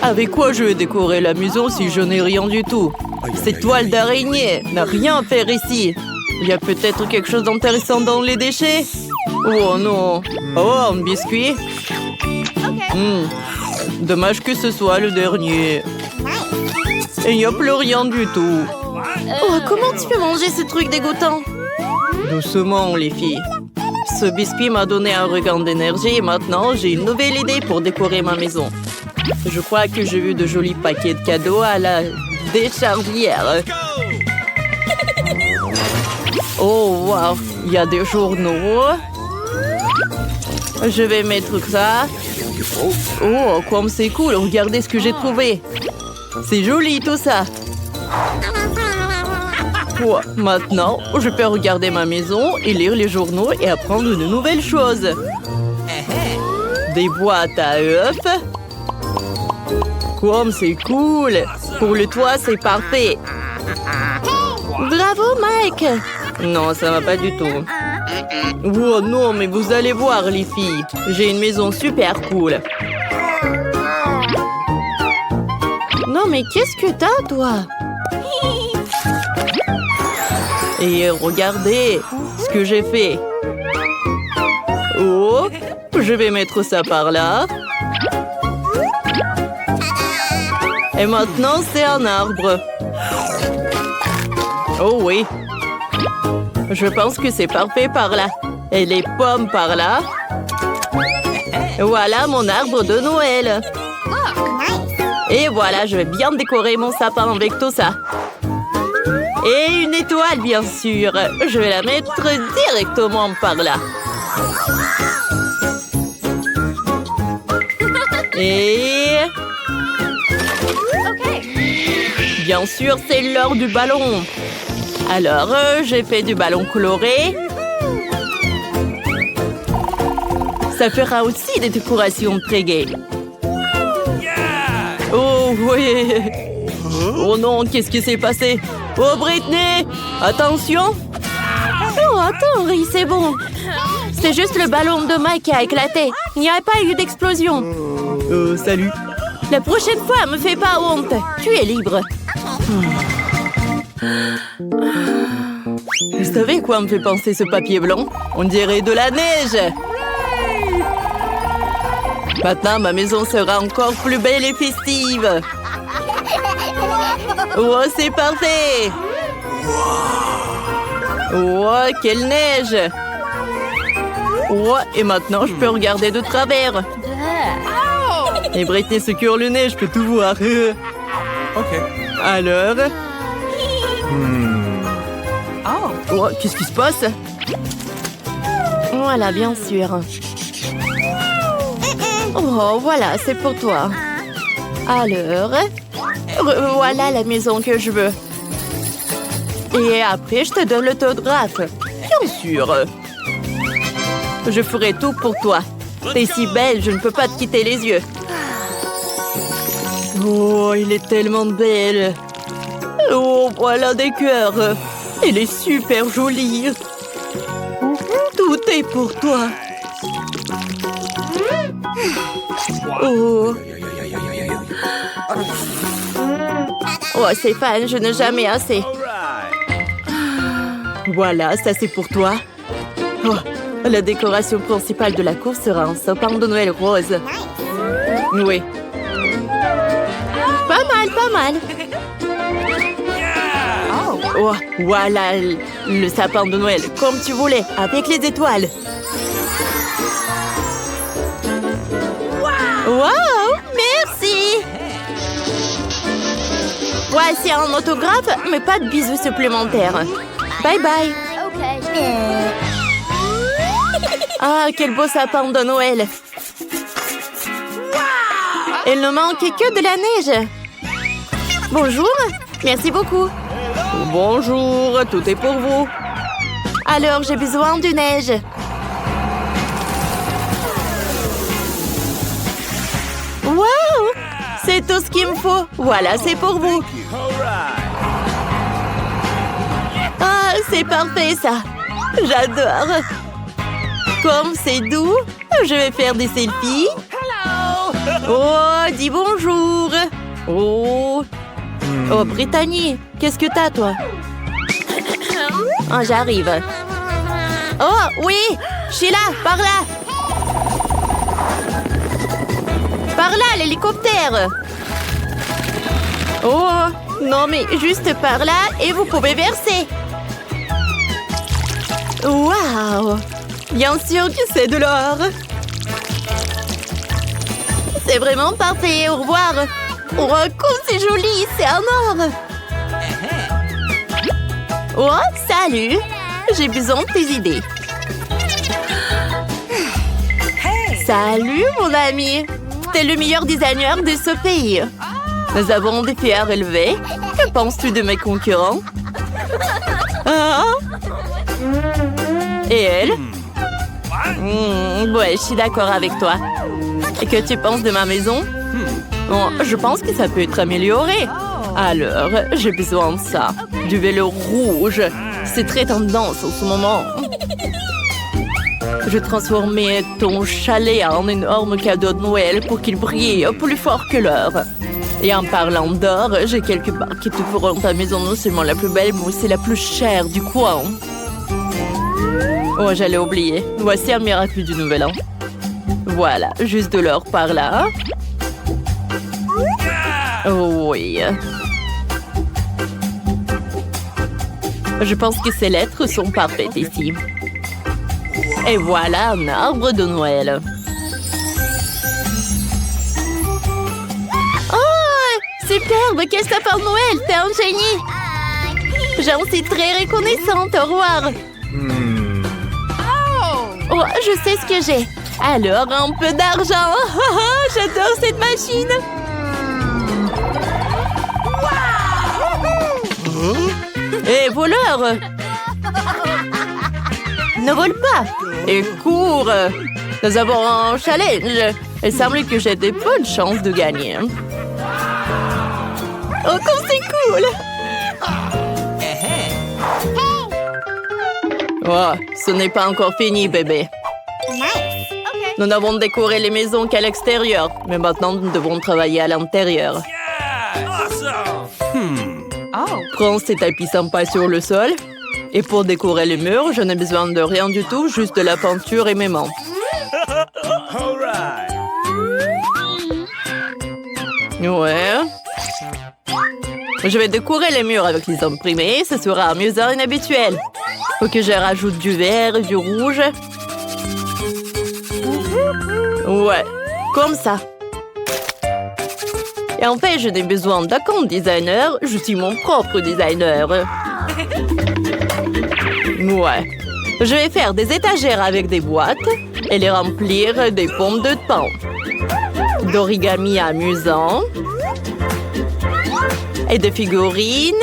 Avec quoi je vais décorer la maison si je n'ai rien du tout? Cette toile d'araignée n'a rien à faire ici. Il y a peut-être quelque chose d'intéressant dans les déchets? Oh non! Oh, un biscuit? Dommage que ce soit le dernier. Il n'y a plus rien du tout. Oh, comment tu peux manger ce truc dégoûtant? Doucement, les filles. Ce biscuit m'a donné un regain d'énergie et maintenant j'ai une nouvelle idée pour décorer ma maison. Je crois que j'ai vu de jolis paquets de cadeaux à la déchardière. Oh, wow! Il y a des journaux. Je vais mettre ça. Oh, comme c'est cool! Regardez ce que j'ai trouvé. C'est joli tout ça. Oh, maintenant, je peux regarder ma maison et lire les journaux et apprendre de nouvelles choses. Des boîtes à œufs. Comme c'est cool! Pour le toit, c'est parfait. Bravo, Mike! Non, ça va pas du tout. Oh non, mais vous allez voir, les filles. J'ai une maison super cool. Non, mais qu'est-ce que t'as, toi? Et regardez ce que j'ai fait. Oh, je vais mettre ça par là. Et maintenant, c'est un arbre. Oh oui. Je pense que c'est parfait par là. Et les pommes par là. Voilà mon arbre de Noël. Et voilà, je vais bien décorer mon sapin avec tout ça. Et une étoile, bien sûr. Je vais la mettre directement par là. Et... bien sûr, c'est l'heure du ballon. Alors, j'ai fait du ballon coloré. Ça fera aussi des décorations très gaies. Oh, oui. Oh non, qu'est-ce qui s'est passé? Oh, Britney! Attention! Oh, attends, Ri, c'est bon. C'est juste le ballon de Mike qui a éclaté. Il n'y a pas eu d'explosion. Salut. La prochaine fois, me fais pas honte. Tu es libre. Vous savez quoi me fait penser ce papier blanc? On dirait de la neige! Maintenant, ma maison sera encore plus belle et festive! Oh, c'est parfait! Oh, quelle neige! Oh, et maintenant, je peux regarder de travers! Et Britney se cure le nez, je peux tout voir! Ok. Alors? Oh, qu'est-ce qui se passe? Voilà, bien sûr. Oh, voilà, c'est pour toi. Alors, voilà la maison que je veux. Et après, je te donne l'autographe. Bien sûr! Je ferai tout pour toi. T'es si belle, je ne peux pas te quitter les yeux. Oh, il est tellement belle. Oh, voilà des cœurs. Elle est super jolie. Tout est pour toi. Oh. Oh, Stéphane, je n'ai jamais assez. Voilà, ça c'est pour toi. Oh, la décoration principale de la cour sera un sapin de Noël rose. Oui. Pas mal, pas mal. Oh, voilà le sapin de Noël, comme tu voulais, avec les étoiles. Wow, merci. Voici un autographe, mais pas de bisous supplémentaires. Bye bye. Ah, quel beau sapin de Noël. Il ne manque que de la neige. Bonjour, merci beaucoup. Bonjour, tout est pour vous. Alors, j'ai besoin de neige. Wow! C'est tout ce qu'il me faut. Voilà, c'est pour vous. Ah, c'est parfait, ça. J'adore. Comme c'est doux, je vais faire des selfies. Oh, dis bonjour. Oh, oh, Brittany, qu'est-ce que t'as, toi? Oh, j'arrive. Oh, oui, Sheila, par là. Par là, l'hélicoptère. Oh, non, mais juste par là et vous pouvez verser. Waouh! Bien sûr que c'est de l'or. C'est vraiment parfait. Au revoir. Oh, comme c'est joli, c'est un or. Oh, salut. J'ai besoin de tes idées. Salut, mon ami. T'es le meilleur designer de ce pays. Nous avons des PR élevés. Que penses-tu de mes concurrents? Ah? Et elle? Ouais, je suis d'accord avec toi. Et que tu penses de ma maison? Bon, je pense que ça peut être amélioré. Alors, j'ai besoin de ça. Du vélo rouge. C'est très tendance en ce moment. Je transformais ton chalet en énorme cadeau de Noël pour qu'il brille plus fort que l'or. Et en parlant d'or, j'ai quelques barres qui te feront ta maison non seulement la plus belle, mais aussi la plus chère du coin. Oh, j'allais oublier. Voici un miracle du Nouvel An. Voilà, juste de l'or par là. Oh oui. Je pense que ces lettres sont parfaites ici. Et voilà un arbre de Noël. Oh, superbe! Qu'est-ce que ça fait Noël? T'es un génie! J'en suis très reconnaissante. Au revoir. Oh, je sais ce que j'ai. Alors, un peu d'argent. J'adore cette machine. Hé, voleur! Ne vole pas! Et cours! Nous avons un challenge. Il semble que j'ai de bonnes chances de gagner. Oh, comme c'est cool! Oh, ce n'est pas encore fini, bébé. Nous n'avons décoré les maisons qu'à l'extérieur, mais maintenant nous devons travailler à l'intérieur. Prends ces tapis sympas sur le sol. Et pour décorer les murs, je n'ai besoin de rien du tout, juste de la peinture et mes mains. Ouais. Je vais décorer les murs avec les imprimés, ce sera amusant et inhabituel. Faut que je rajoute du vert et du rouge. Ouais, comme ça. Et en fait, je n'ai besoin d'aucun designer, je suis mon propre designer. Ouais. Je vais faire des étagères avec des boîtes et les remplir des pommes de pain. D'origami amusant. Et de figurines.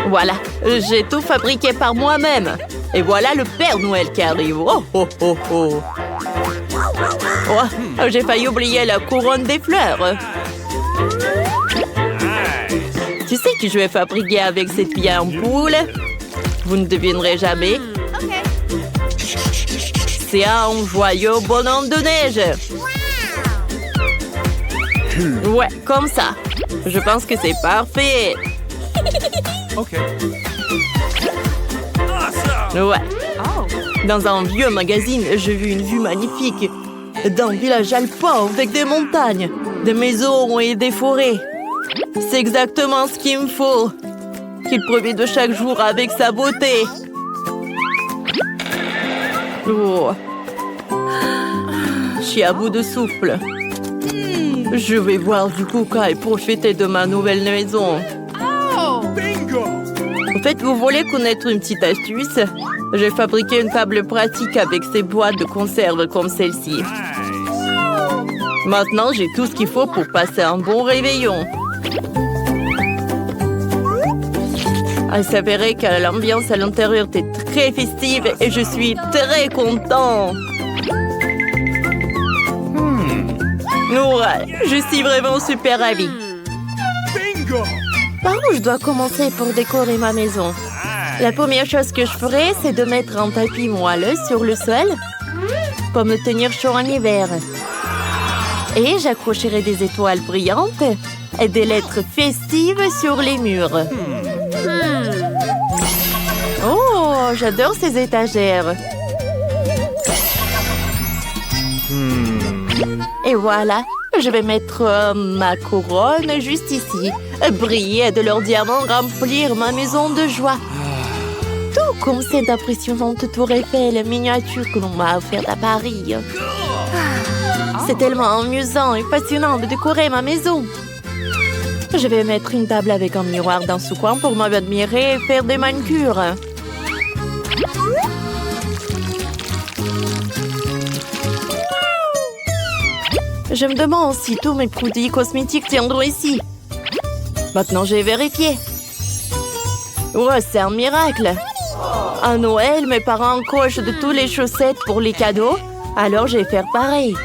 Voilà, j'ai tout fabriqué par moi-même. Et voilà le Père Noël qui arrive. Oh, oh, oh, oh. Oh, j'ai failli oublier la couronne des fleurs. Tu sais que je vais fabriquer avec cette vieille ampoule? Vous ne devinerez jamais. C'est un joyeux bonhomme de neige. Ouais, comme ça. Je pense que c'est parfait. OK. Ouais. Dans un vieux magazine, j'ai vu une vue magnifique d'un village alpin avec des montagnes, des maisons et des forêts. C'est exactement ce qu'il me faut. Qu'il profite de chaque jour avec sa beauté. Oh. Je suis à bout de souffle. Je vais voir du coca et profiter de ma nouvelle maison. Bingo! En fait, vous voulez connaître une petite astuce? J'ai fabriqué une table pratique avec ces boîtes de conserve comme celle-ci. Maintenant, j'ai tout ce qu'il faut pour passer un bon réveillon. Il s'avérait que l'ambiance à l'intérieur était très festive et je suis très content. Ouais, je suis vraiment super ravie. Bingo! Par où je dois commencer pour décorer ma maison? La première chose que je ferai, c'est de mettre un tapis moelleux sur le sol pour me tenir chaud en hiver. Et j'accrocherai des étoiles brillantes et des lettres festives sur les murs. Oh, j'adore ces étagères. Et voilà, je vais mettre ma couronne juste ici. Briller de leurs diamants remplir ma maison de joie. Tout comme cette impressionnante tour Eiffel miniature que l'on m'a offerte à Paris. C'est tellement amusant et passionnant de décorer ma maison. Je vais mettre une table avec un miroir dans ce coin pour m'admirer et faire des manucures. Je me demande si tous mes produits cosmétiques tiendront ici. Maintenant, j'ai vérifié. Oh, c'est un miracle. À Noël, mes parents cochent de toutes les chaussettes pour les cadeaux. Alors, je vais faire pareil.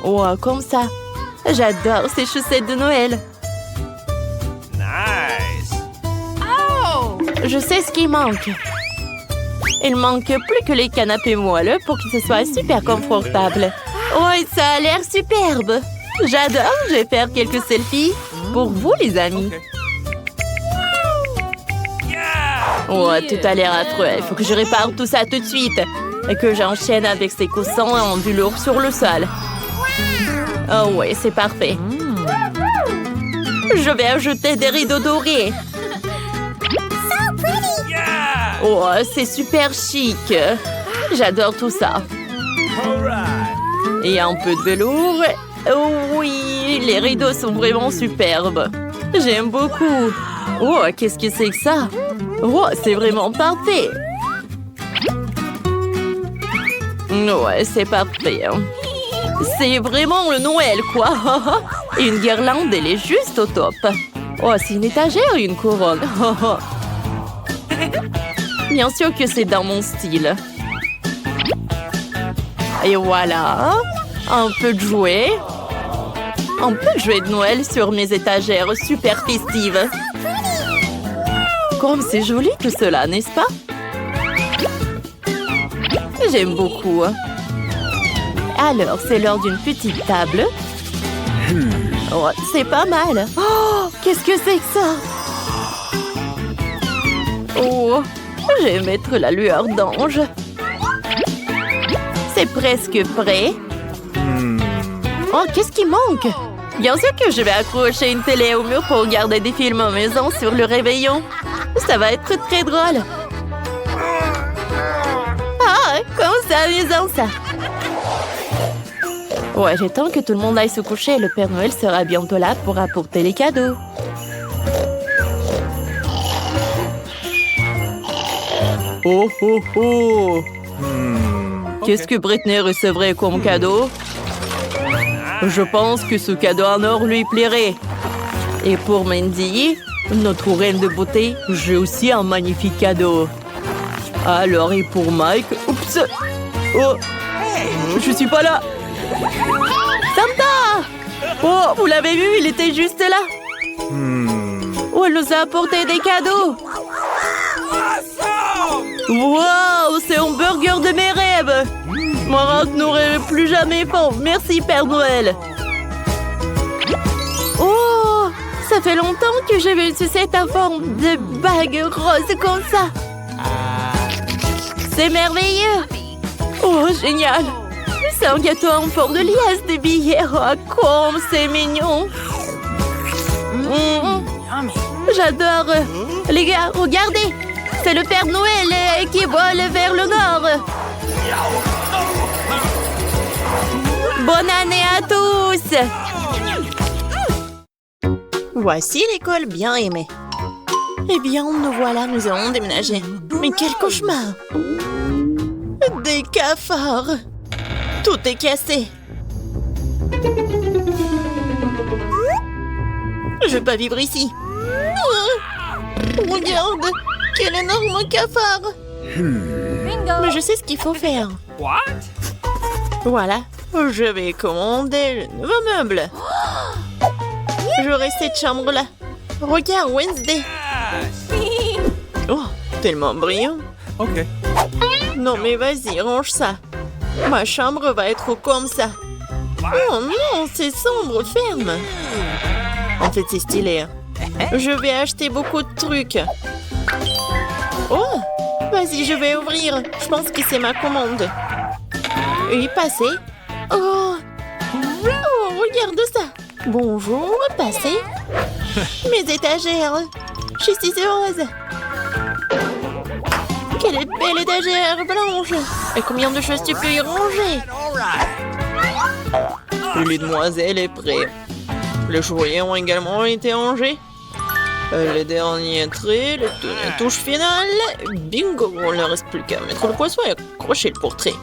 Oh, comme ça. J'adore ces chaussettes de Noël. Nice. Je sais ce qui manque. Il manque plus que les canapés moelleux pour que ce soit super confortable. Oh, ça a l'air superbe. J'adore. Je vais faire quelques selfies pour vous, les amis. Oh, tout a l'air affreux. Il faut que je répare tout ça tout de suite. Et que j'enchaîne avec ces coussins en velours sur le sol. Oh oui, c'est parfait. Je vais ajouter des rideaux dorés. Oh, c'est super chic. J'adore tout ça. Et un peu de velours. Oh oui, les rideaux sont vraiment superbes. J'aime beaucoup. Oh, qu'est-ce que c'est que ça? Oh, c'est vraiment parfait. Ouais, c'est parfait. C'est vraiment le Noël, quoi. Et une guirlande, elle est juste au top. Oh, c'est une étagère ou une couronne? Bien sûr que c'est dans mon style. Et voilà. Un peu de jouets. Un peu de jouets de Noël sur mes étagères super festives. Comme c'est joli tout cela, n'est-ce pas? J'aime beaucoup. Alors, c'est l'heure d'une petite table. Oh, c'est pas mal. Oh, qu'est-ce que c'est que ça? Oh, je vais mettre la lueur d'ange. C'est presque prêt. Oh, qu'est-ce qui manque? Bien sûr que je vais accrocher une télé au mur pour regarder des films à maison sur le réveillon. Ça va être très drôle. Ah, comme c'est amusant ça. Ouais, j'ai temps que tout le monde aille se coucher. Le Père Noël sera bientôt là pour apporter les cadeaux. Oh, oh, oh. Qu'est-ce que Britney recevrait comme cadeau? Je pense que ce cadeau en or lui plairait. Et pour Mandy, notre reine de beauté, j'ai aussi un magnifique cadeau. Alors, et pour Mike... Oups! Oh! Je suis pas là! Santa! Oh, vous l'avez vu, il était juste là. Oh, elle nous a apporté des cadeaux. Wow, c'est un burger de mes rêves. Moi, je n'aurais plus jamais faim. Merci, Père Noël. Oh, ça fait longtemps que j'ai vu une sucette en forme de bague rose comme ça. C'est merveilleux. Oh, génial. C'est un gâteau en forme de liasse de billets. Oh, comme c'est mignon. J'adore. Les gars, regardez. C'est le Père Noël qui vole vers le nord. Bonne année à tous. Voici l'école bien aimée. Eh bien, nous voilà, nous allons déménager. Mais quel cauchemar. Des cafards. Tout est cassé. Je veux pas vivre ici. Regarde, quel énorme cafard. Mais je sais ce qu'il faut faire. What? Voilà, je vais commander le nouveau meuble. J'aurai cette chambre-là. Regarde, Wednesday. Oh, tellement brillant. Okay. Non mais vas-y, range ça. Ma chambre va être comme ça. Oh non, c'est sombre, ferme. En fait, c'est stylé. Je vais acheter beaucoup de trucs. Oh, vas-y, je vais ouvrir. Je pense que c'est ma commande. Oui, passez. Oh, regarde ça. Bonjour, passez. Mes étagères. Je suis si heureuse. Quelle belle étagère blanche. Et combien de choses tu peux y ranger? Le lit de demoiselle est prêt. Les jouets ont également été rangés. Les derniers traits, la touche finale. Bingo, il ne reste plus qu'à mettre le poisson et accrocher le portrait.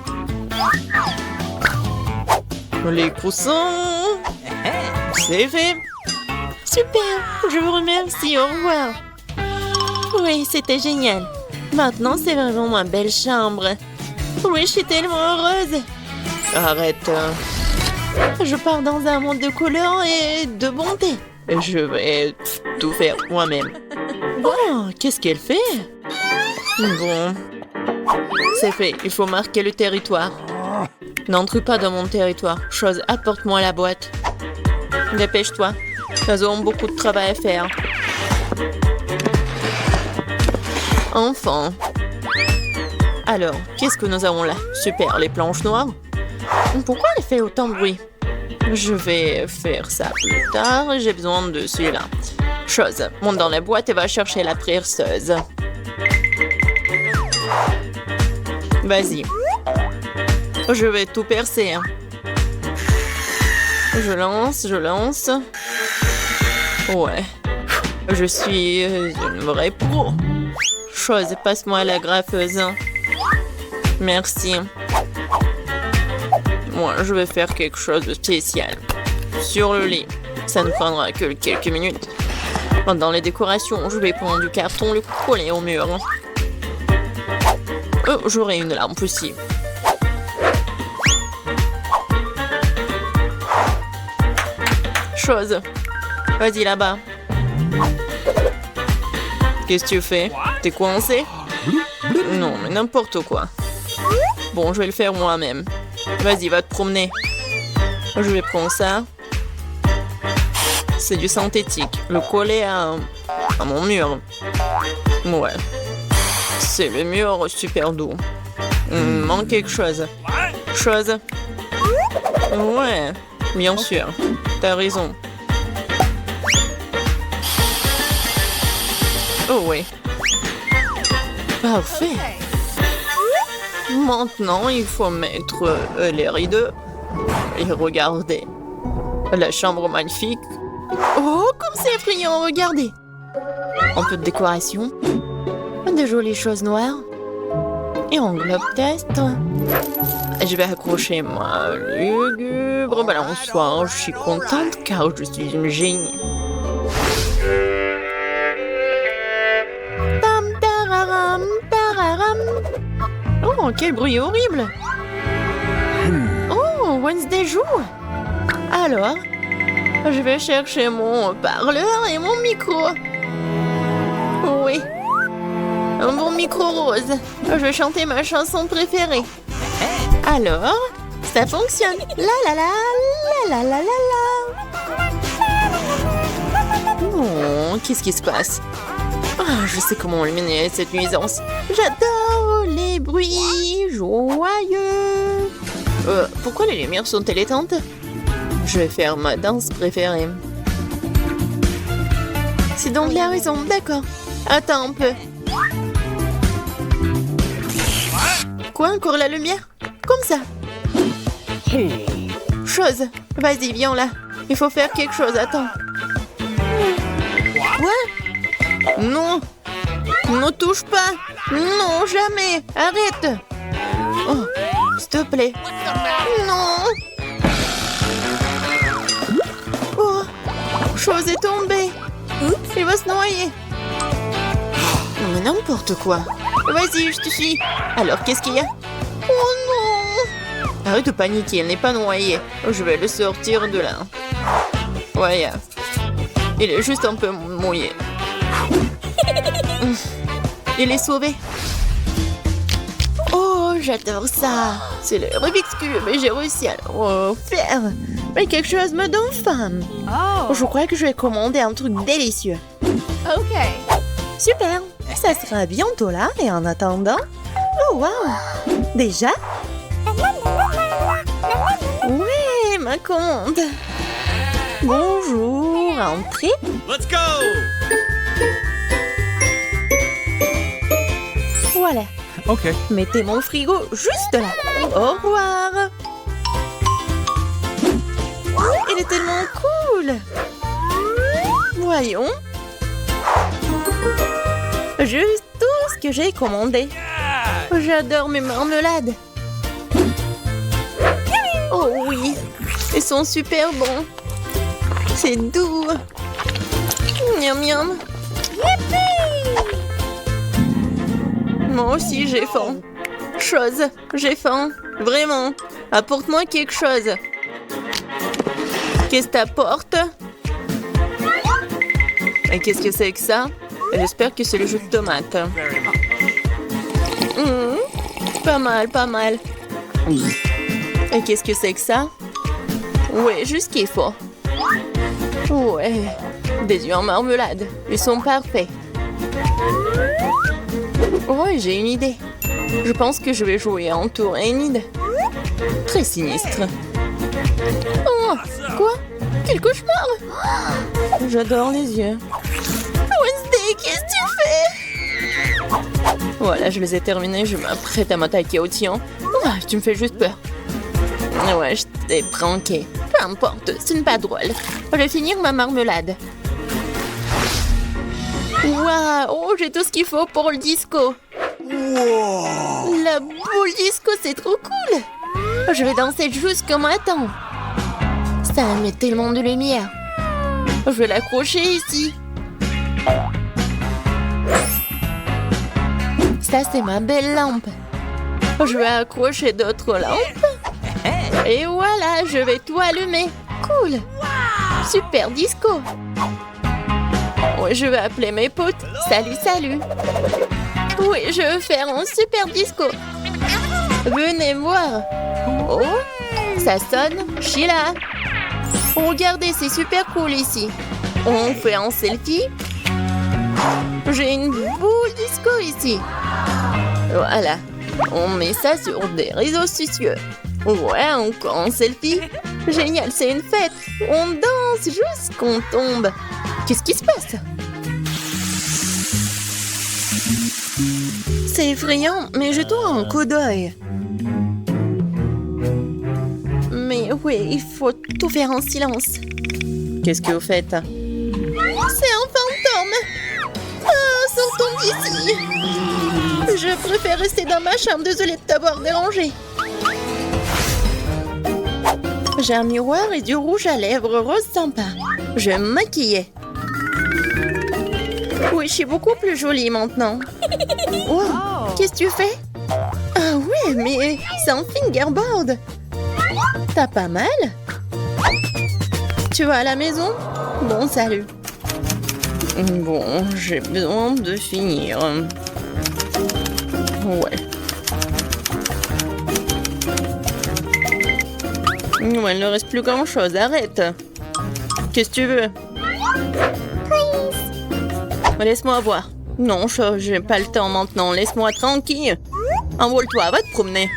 Les coussins. C'est fait. Super, je vous remercie, au revoir. Oui, c'était génial. Maintenant, c'est vraiment ma belle chambre. Oui, je suis tellement heureuse. Arrête. Je pars dans un monde de couleurs et de bonté. Je vais tout faire moi-même. Oh, qu'est-ce qu'elle fait? Bon. C'est fait, il faut marquer le territoire. N'entre pas dans mon territoire. Chose, apporte-moi la boîte. Dépêche-toi. Nous avons beaucoup de travail à faire. Enfin. Alors, qu'est-ce que nous avons là? Super, les planches noires. Pourquoi elle fait autant de bruit? Je vais faire ça plus tard. J'ai besoin de celui-là. Chose, monte dans la boîte et va chercher la perceuse. Vas-y. Je vais tout percer. Je lance. Ouais. Je suis une vraie pro. Chose, passe-moi la graffeuse. Merci. Moi, je vais faire quelque chose de spécial. Sur le lit. Ça ne prendra que quelques minutes. Dans les décorations, je vais prendre du carton, le coller au mur. J'aurai une lampe aussi. Chose. Vas-y là-bas. Qu'est-ce que tu fais? T'es coincé? Non, mais n'importe quoi. Bon, je vais le faire moi-même. Vas-y, va te promener. Je vais prendre ça. C'est du synthétique. Le coller à mon mur. Ouais. C'est le mur super doux. Il me manque quelque chose. Chose. Ouais, bien sûr. T'as raison. Oh oui. Parfait. Maintenant, il faut mettre les rideaux. Et regardez. La chambre magnifique. Oh, comme c'est effrayant, regardez. Un peu de décoration. De jolies choses noires. Et un globe test. Je vais accrocher ma lugubre balançoire. Je suis contente car je suis une génie. Tam tararam, tararam. Oh, quel bruit horrible. Oh, Wednesday joue. Alors, je vais chercher mon parleur et mon micro. Oui. Un bon micro rose. Je vais chanter ma chanson préférée. Alors, ça fonctionne. La la la, la la la la la. Oh, qu'est-ce qui se passe? Ah, je sais comment éliminer cette nuisance. J'adore les bruits joyeux. Pourquoi les lumières sont-elles éteintes? Je vais faire ma danse préférée. C'est donc la raison, d'accord. Attends un peu. Quoi, encore la lumière? Comme ça. Chose. Vas-y, viens là. Il faut faire quelque chose, attends. Quoi? Non. Ne touche pas. Non, jamais. Arrête. Oh, s'il te plaît. Non. Oh, chose est tombée. Il va se noyer. Mais n'importe quoi. Vas-y, je te suis. Alors, qu'est-ce qu'il y a? Oh non! Arrête de paniquer, elle n'est pas noyée. Je vais le sortir de là. Ouais, il est juste un peu mouillé. Il est sauvé. Oh, j'adore ça. C'est le Rubik's Cube et j'ai réussi à le refaire. Mais quelque chose me donne faim. Je crois que je vais commander un truc délicieux. OK. Super, ça sera bientôt là et en attendant... Oh wow! Déjà? Ouais, ma commande. Bonjour, entrez. Let's go! Voilà, Okay. mettez mon frigo juste là. Au revoir. Il est tellement cool. Voyons. Juste tout ce que j'ai commandé. J'adore mes marmelades. Oh oui, ils sont super bons. C'est doux. Miam miam. Moi aussi j'ai faim. J'ai faim. Vraiment. Apporte-moi quelque chose. Qu'est-ce que t'apportes? Et qu'est-ce que c'est que ça? J'espère que c'est le jus de tomate. Pas mal, pas mal. Et qu'est-ce que c'est que ça? Ouais, juste ce qu'il faut. Ouais, des œufs en marmelade. Ils sont parfaits. Ouais, j'ai une idée. Je pense que je vais jouer en tour Enid. Très sinistre. Oh, quoi? Quel cauchemar! J'adore les yeux. Wednesday, qu'est-ce que tu fais? Voilà, je les ai terminés. Je m'apprête à m'attaquer au tien. Ah, tu me fais juste peur. Ouais, je t'ai pranké. Peu importe, ce n'est pas drôle. Je vais finir ma marmelade. Waouh, oh, j'ai tout ce qu'il faut pour le disco. La boule disco, c'est trop cool. Je vais danser jusqu'au matin. Ça met tellement de lumière. Je vais l'accrocher ici. Ça, c'est ma belle lampe. Je vais accrocher d'autres lampes. Et voilà, je vais tout allumer. Cool. Super disco. Oui, je vais appeler mes potes. Salut, salut. Oui, je veux faire un super disco. Venez voir. Oh, ça sonne. Je suis là. Regardez, c'est super cool ici. On fait un selfie. J'ai une boule disco ici. Voilà. On met ça sur des réseaux sociaux. Ouais, encore un selfie. Génial, c'est une fête. On danse jusqu'on tombe. Qu'est-ce qui se passe? C'est effrayant, mais je dois un coup d'œil. Mais oui, il faut tout faire en silence. Qu'est-ce que vous faites? C'est un fantôme! Ah, sortons d'ici! Je préfère rester dans ma chambre, désolée de t'avoir dérangé. J'ai un miroir et du rouge à lèvres rose sympa. Je vais me maquiller. Oui, je suis beaucoup plus jolie maintenant. Oh, qu'est-ce que tu fais? Ah ouais, mais c'est un fingerboard. T'as pas mal? Tu vas à la maison? Bon, salut. Bon, j'ai besoin de finir. Ouais. Ouais, il ne reste plus grand-chose, arrête. Qu'est-ce que tu veux? Laisse-moi voir. Non, j'ai pas le temps maintenant. Laisse-moi tranquille. Envole-toi, va te promener.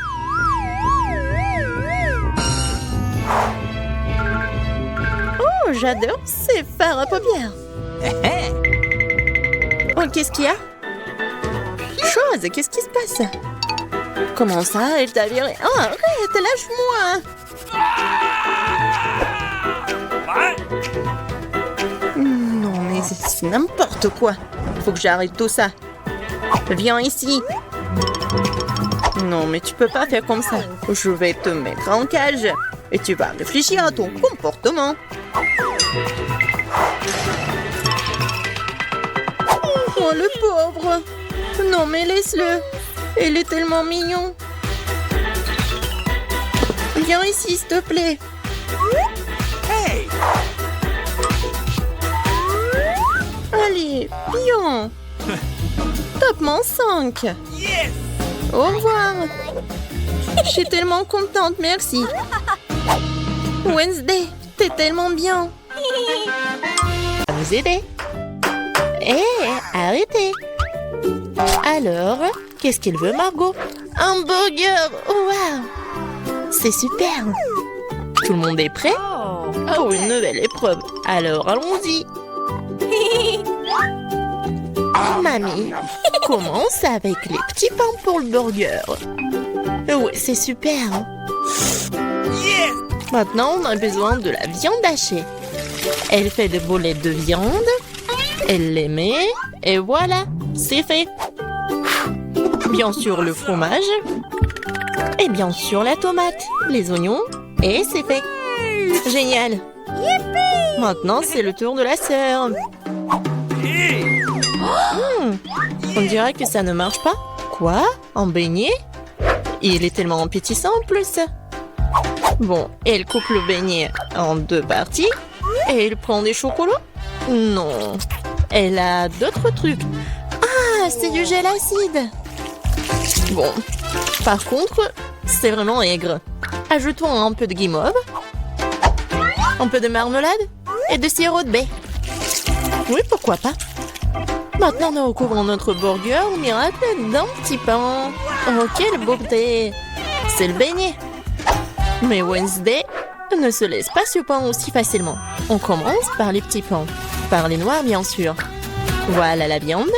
Oh, j'adore ces fards à paupières. Oh, qu'est-ce qu'il y a? Chose, qu'est-ce qui se passe? Comment ça? Elle t'a viré? Oh, arrête, lâche-moi. Non, mais c'est n'importe quoi. Faut que j'arrête tout ça. Viens ici. Non, mais tu peux pas faire comme ça. Je vais te mettre en cage et tu vas réfléchir à ton comportement. Oh, le pauvre. Non, mais laisse-le. Il est tellement mignon. Viens ici, s'il te plaît. Hey! Allez, viens. Top mon 5. Yes! Au revoir. Je suis tellement contente, merci. Wednesday, t'es tellement bien. À vous aider. Hé, arrêtez. Alors, qu'est-ce qu'il veut, Margot? Un burger. Waouh. C'est super. Tout le monde est prêt? Oh, une nouvelle épreuve. Alors, allons-y. Mamie, commence avec les petits pains pour le burger. Oui, c'est super. Yes! Maintenant, on a besoin de la viande hachée. Elle fait des boulettes de viande. Elle les met. Et voilà, c'est fait. Bien sûr, le fromage. Et bien sûr, la tomate, les oignons. Et c'est fait. Génial. Maintenant, c'est le tour de la sœur. On dirait que ça ne marche pas. Quoi? Un beignet? Il est tellement appétissant en plus. Bon, elle coupe le beignet en 2 parties. Et elle prend des chocolats? Non. Elle a d'autres trucs. Ah, c'est du gel acide. Bon. Par contre, c'est vraiment aigre. Ajoutons un peu de guimauve. Un peu de marmelade. Et de sirop de baie. Oui, pourquoi pas. Maintenant, nous recouvrons notre burger au miracle d'un petit pain. Oh, quelle beauté! C'est le beignet. Mais Wednesday ne se laisse pas surprendre aussi facilement. On commence par les petits pains. Par les noirs, bien sûr. Voilà la viande.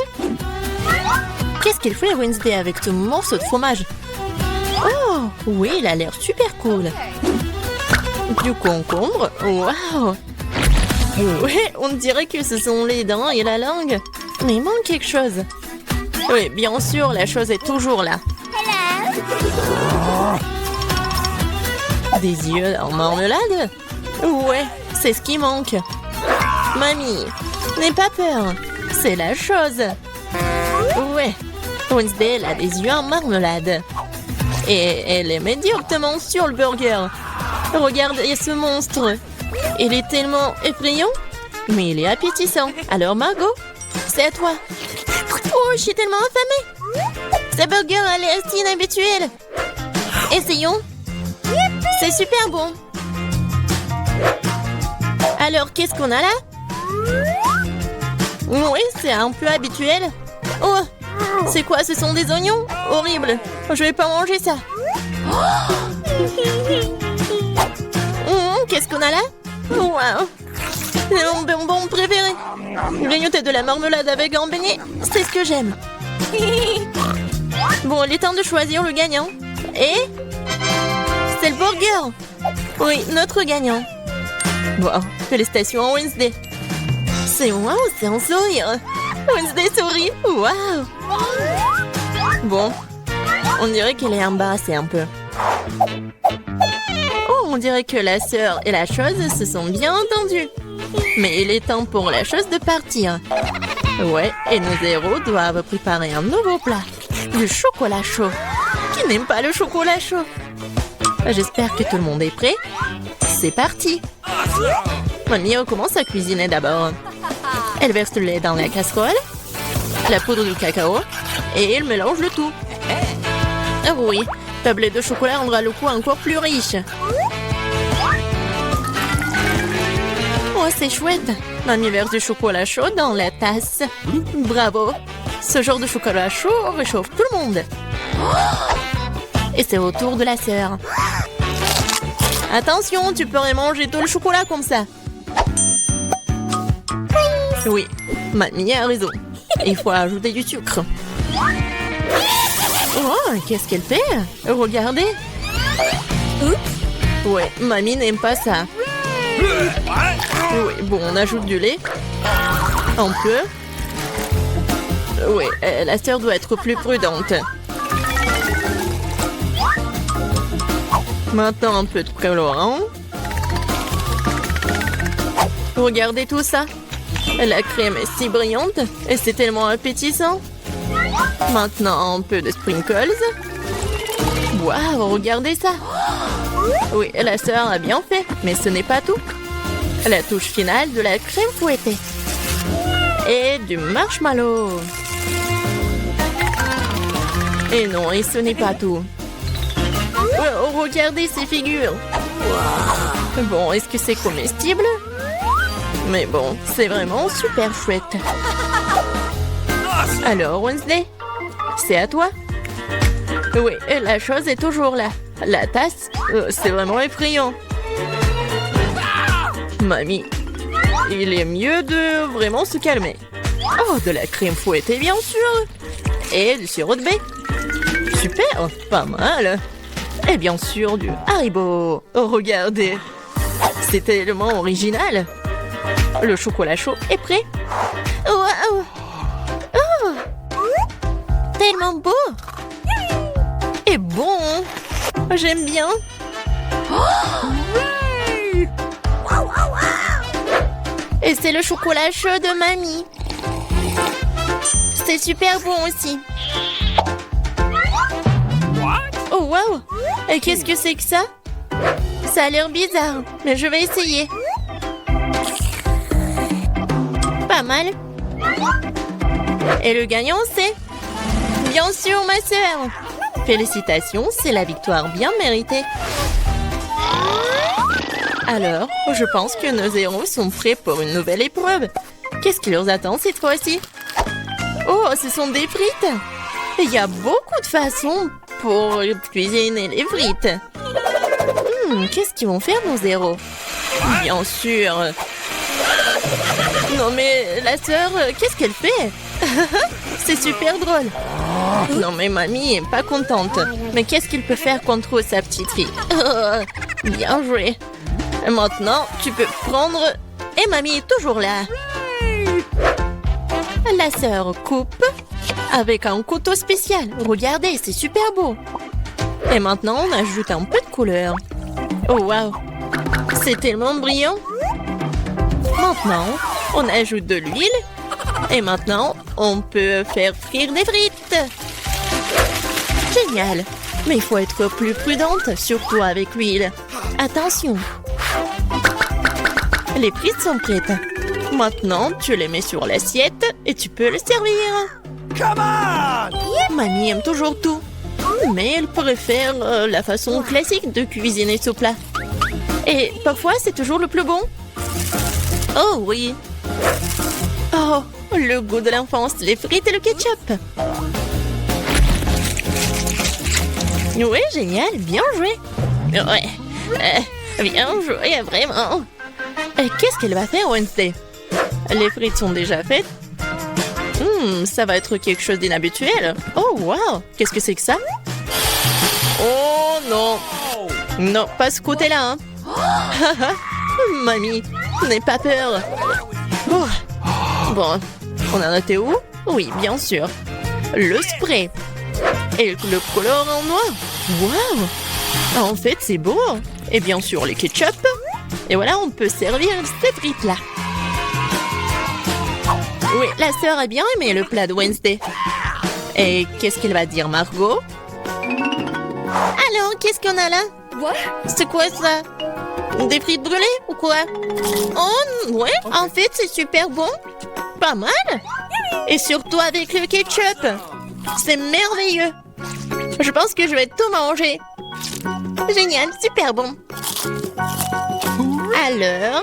Qu'est-ce qu'il fait Wednesday avec ce morceau de fromage? Oh, oui, il a l'air super cool. Du concombre. Waouh! Oui, on dirait que ce sont les dents et la langue. Mais il manque quelque chose. Oui, bien sûr, la chose est toujours là. Des yeux en marmelade? Ouais, c'est ce qui manque. Mamie, n'aie pas peur. C'est la chose. Ouais, Wednesday elle a des yeux en marmelade. Et elle les met directement sur le burger. Regardez ce monstre. Il est tellement effrayant, mais il est appétissant. Alors Margot, c'est à toi. Oh, je suis tellement affamée. Ce burger a l'air si inhabituel. Essayons. C'est super bon. Alors, qu'est-ce qu'on a là? Oui, c'est un peu habituel. Oh, c'est quoi? Ce sont des oignons? Horrible. Je vais pas manger ça. Qu'est-ce qu'on a là? Wow. C'est mon bonbon préféré. Grignoter de la marmelade avec un beignet, c'est ce que j'aime. Bon, il est temps de choisir le gagnant. Et c'est le burger. Oui, notre gagnant. Wow, félicitations à Wednesday. C'est wow, c'est un sourire. Wednesday sourit. Wow. Bon, on dirait qu'elle est embarrassée un peu. Oh, on dirait que la sœur et la chose se sont bien entendues. Mais il est temps pour la chose de partir. Ouais, et nos héros doivent préparer un nouveau plat. Du chocolat chaud. Qui n'aime pas le chocolat chaud? J'espère que tout le monde est prêt. C'est parti. Mamie commence à cuisiner d'abord. Elle verse le lait dans la casserole, la poudre de cacao, et elle mélange le tout. Ah oui, tablette de chocolat rendra le goût encore plus riche. Oh, c'est chouette. Mamie verse du chocolat chaud dans la tasse. Bravo. Ce genre de chocolat chaud réchauffe tout le monde. Et c'est au tour de la sœur. Attention, tu pourrais manger tout le chocolat comme ça. Oui, mamie a raison. Il faut ajouter du sucre. Oh, qu'est-ce qu'elle fait? Regardez. Ouais, mamie n'aime pas ça. Oui, bon, on ajoute du lait. Un peu. Oui, la sœur doit être plus prudente. Maintenant, un peu de colorant. Regardez tout ça. La crème est si brillante et c'est tellement appétissant. Maintenant, un peu de sprinkles. Waouh, regardez ça. Oui, la sœur a bien fait, mais ce n'est pas tout. La touche finale de la crème fouettée. Et du marshmallow. Et non, et ce n'est pas tout. Oh, regardez ces figures. Bon, est-ce que c'est comestible? Mais bon, c'est vraiment super chouette. Alors, Wednesday, c'est à toi. Oui, la chose est toujours là. La tasse, c'est vraiment effrayant. Mamie, il est mieux de vraiment se calmer. Oh, de la crème fouettée, bien sûr. Et du sirop de baie. Super, pas mal. Et bien sûr, du Haribo. Oh, regardez. C'est tellement original. Le chocolat chaud est prêt. Wow. Oh, tellement beau. Et bon. J'aime bien. Et c'est le chocolat chaud de mamie. C'est super bon aussi. Oh wow! Et qu'est-ce que c'est que ça? Ça a l'air bizarre, mais je vais essayer. Pas mal. Et le gagnant, c'est... Bien sûr, ma sœur. Félicitations, c'est la victoire bien méritée. Alors, je pense que nos héros sont prêts pour une nouvelle épreuve. Qu'est-ce qui leur attend cette fois-ci? Oh, ce sont des frites. Il y a beaucoup de façons pour cuisiner les frites. Qu'est-ce qu'ils vont faire, nos héros? Bien sûr. Non mais, la sœur, qu'est-ce qu'elle fait? C'est super drôle. Non mais mamie est pas contente. Mais qu'est-ce qu'il peut faire contre sa petite fille? Bien joué. Maintenant, tu peux prendre... Et mamie est toujours là. La sœur coupe avec un couteau spécial. Regardez, c'est super beau. Et maintenant, on ajoute un peu de couleur. Oh, wow. C'est tellement brillant. Maintenant, on ajoute de l'huile. Et maintenant, on peut faire frire des frites. Génial. Mais il faut être plus prudente, surtout avec l'huile. Attention. Les frites sont prêtes. Maintenant, tu les mets sur l'assiette et tu peux les servir. Come on! Mamie aime toujours tout. Mais elle préfère la façon classique de cuisiner ce plat. Et parfois, c'est toujours le plus bon. Oh oui. Oh, le goût de l'enfance, les frites et le ketchup. Oui, génial, bien joué. Ouais, bien joué, vraiment. Qu'est-ce qu'elle va faire, Wednesday? Les frites sont déjà faites. Ça va être quelque chose d'inhabituel. Oh, wow! Qu'est-ce que c'est que ça? Oh, non! Non, pas ce côté-là, hein? Mamie, n'aie pas peur. Oh. Bon, on en était où? Oui, bien sûr. Le spray. Et le color en noir. Wow! En fait, c'est beau. Et bien sûr, les ketchup. Et voilà, on peut servir ces frites-là. Oui, la sœur a bien aimé le plat de Wednesday. Et qu'est-ce qu'elle va dire, Margot? Alors, qu'est-ce qu'on a là? C'est quoi ça? Des frites brûlées ou quoi? Oh, ouais, en fait, c'est super bon. Pas mal. Et surtout avec le ketchup. C'est merveilleux. Je pense que je vais tout manger. Génial, super bon. Alors...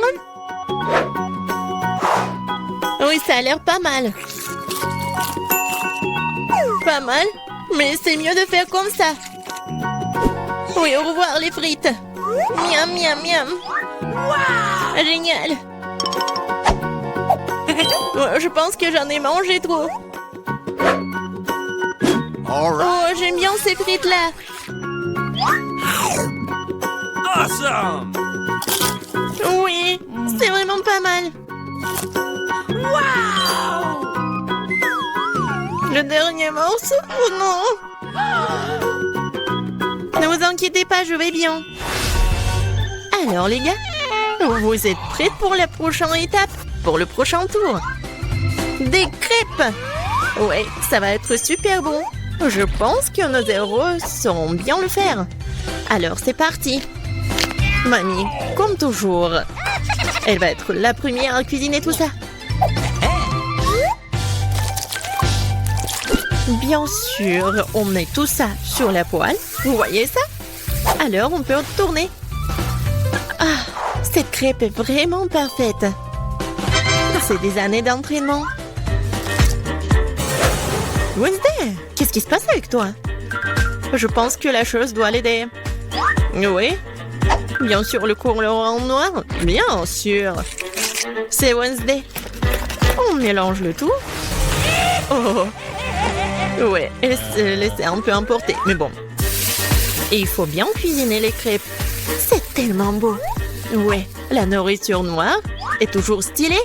Oui, ça a l'air pas mal. Pas mal, mais c'est mieux de faire comme ça. Oui, au revoir les frites. Miam, miam, miam. Wow! Génial. Je pense que j'en ai mangé trop. Oh, j'aime bien ces frites-là. Awesome! Oui, c'est vraiment pas mal. Wow! Le dernier morceau? Oh non! Ne vous inquiétez pas, je vais bien. Alors les gars, vous êtes prêts pour la prochaine étape? Pour le prochain tour? Des crêpes! Ouais, ça va être super bon. Je pense que nos héros sauront bien le faire. Alors c'est parti. Mamie, comme toujours, elle va être la première à cuisiner tout ça. Bien sûr, on met tout ça sur la poêle. Vous voyez ça? Alors, on peut retourner. Ah, cette crêpe est vraiment parfaite. C'est des années d'entraînement. Wednesday, qu'est-ce qui se passe avec toi? Je pense que la chose doit l'aider. Oui. Bien sûr, le couleur en noir. Bien sûr. C'est Wednesday. On mélange le tout. Oh. Ouais, elle s'est laissée un peu emporter, mais bon. Et il faut bien cuisiner les crêpes. C'est tellement beau. Ouais, la nourriture noire est toujours stylée.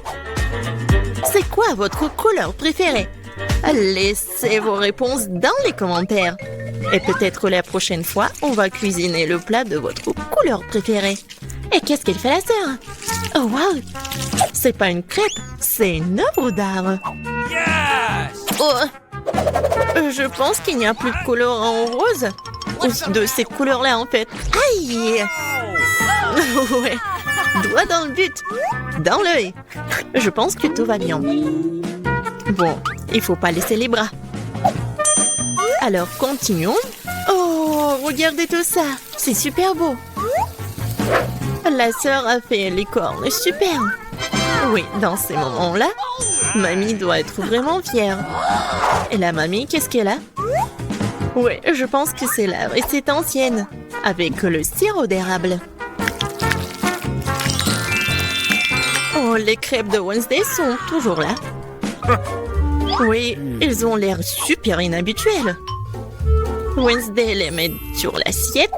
C'est quoi votre couleur préférée? Laissez vos réponses dans les commentaires. Et peut-être la prochaine fois, on va cuisiner le plat de votre couleur préférée. Et qu'est-ce qu'elle fait la sœur? Oh wow! C'est pas une crêpe, c'est une œuvre d'art. Yes! Oh! Je pense qu'il n'y a plus de couleur en rose. Ou de cette couleur-là, en fait. Aïe! Ouais. Doigt dans le but. Dans l'œil. Je pense que tout va bien. Bon, il faut pas laisser les bras. Alors, continuons. Oh, regardez tout ça. C'est super beau. La sœur a fait les cornes. Super. Oui, dans ces moments-là, mamie doit être vraiment fière. Et la mamie, qu'est-ce qu'elle a? Oui, je pense que c'est la recette ancienne, avec le sirop d'érable. Oh, les crêpes de Wednesday sont toujours là. Oui, ils ont l'air super inhabituels. Wednesday les met sur l'assiette.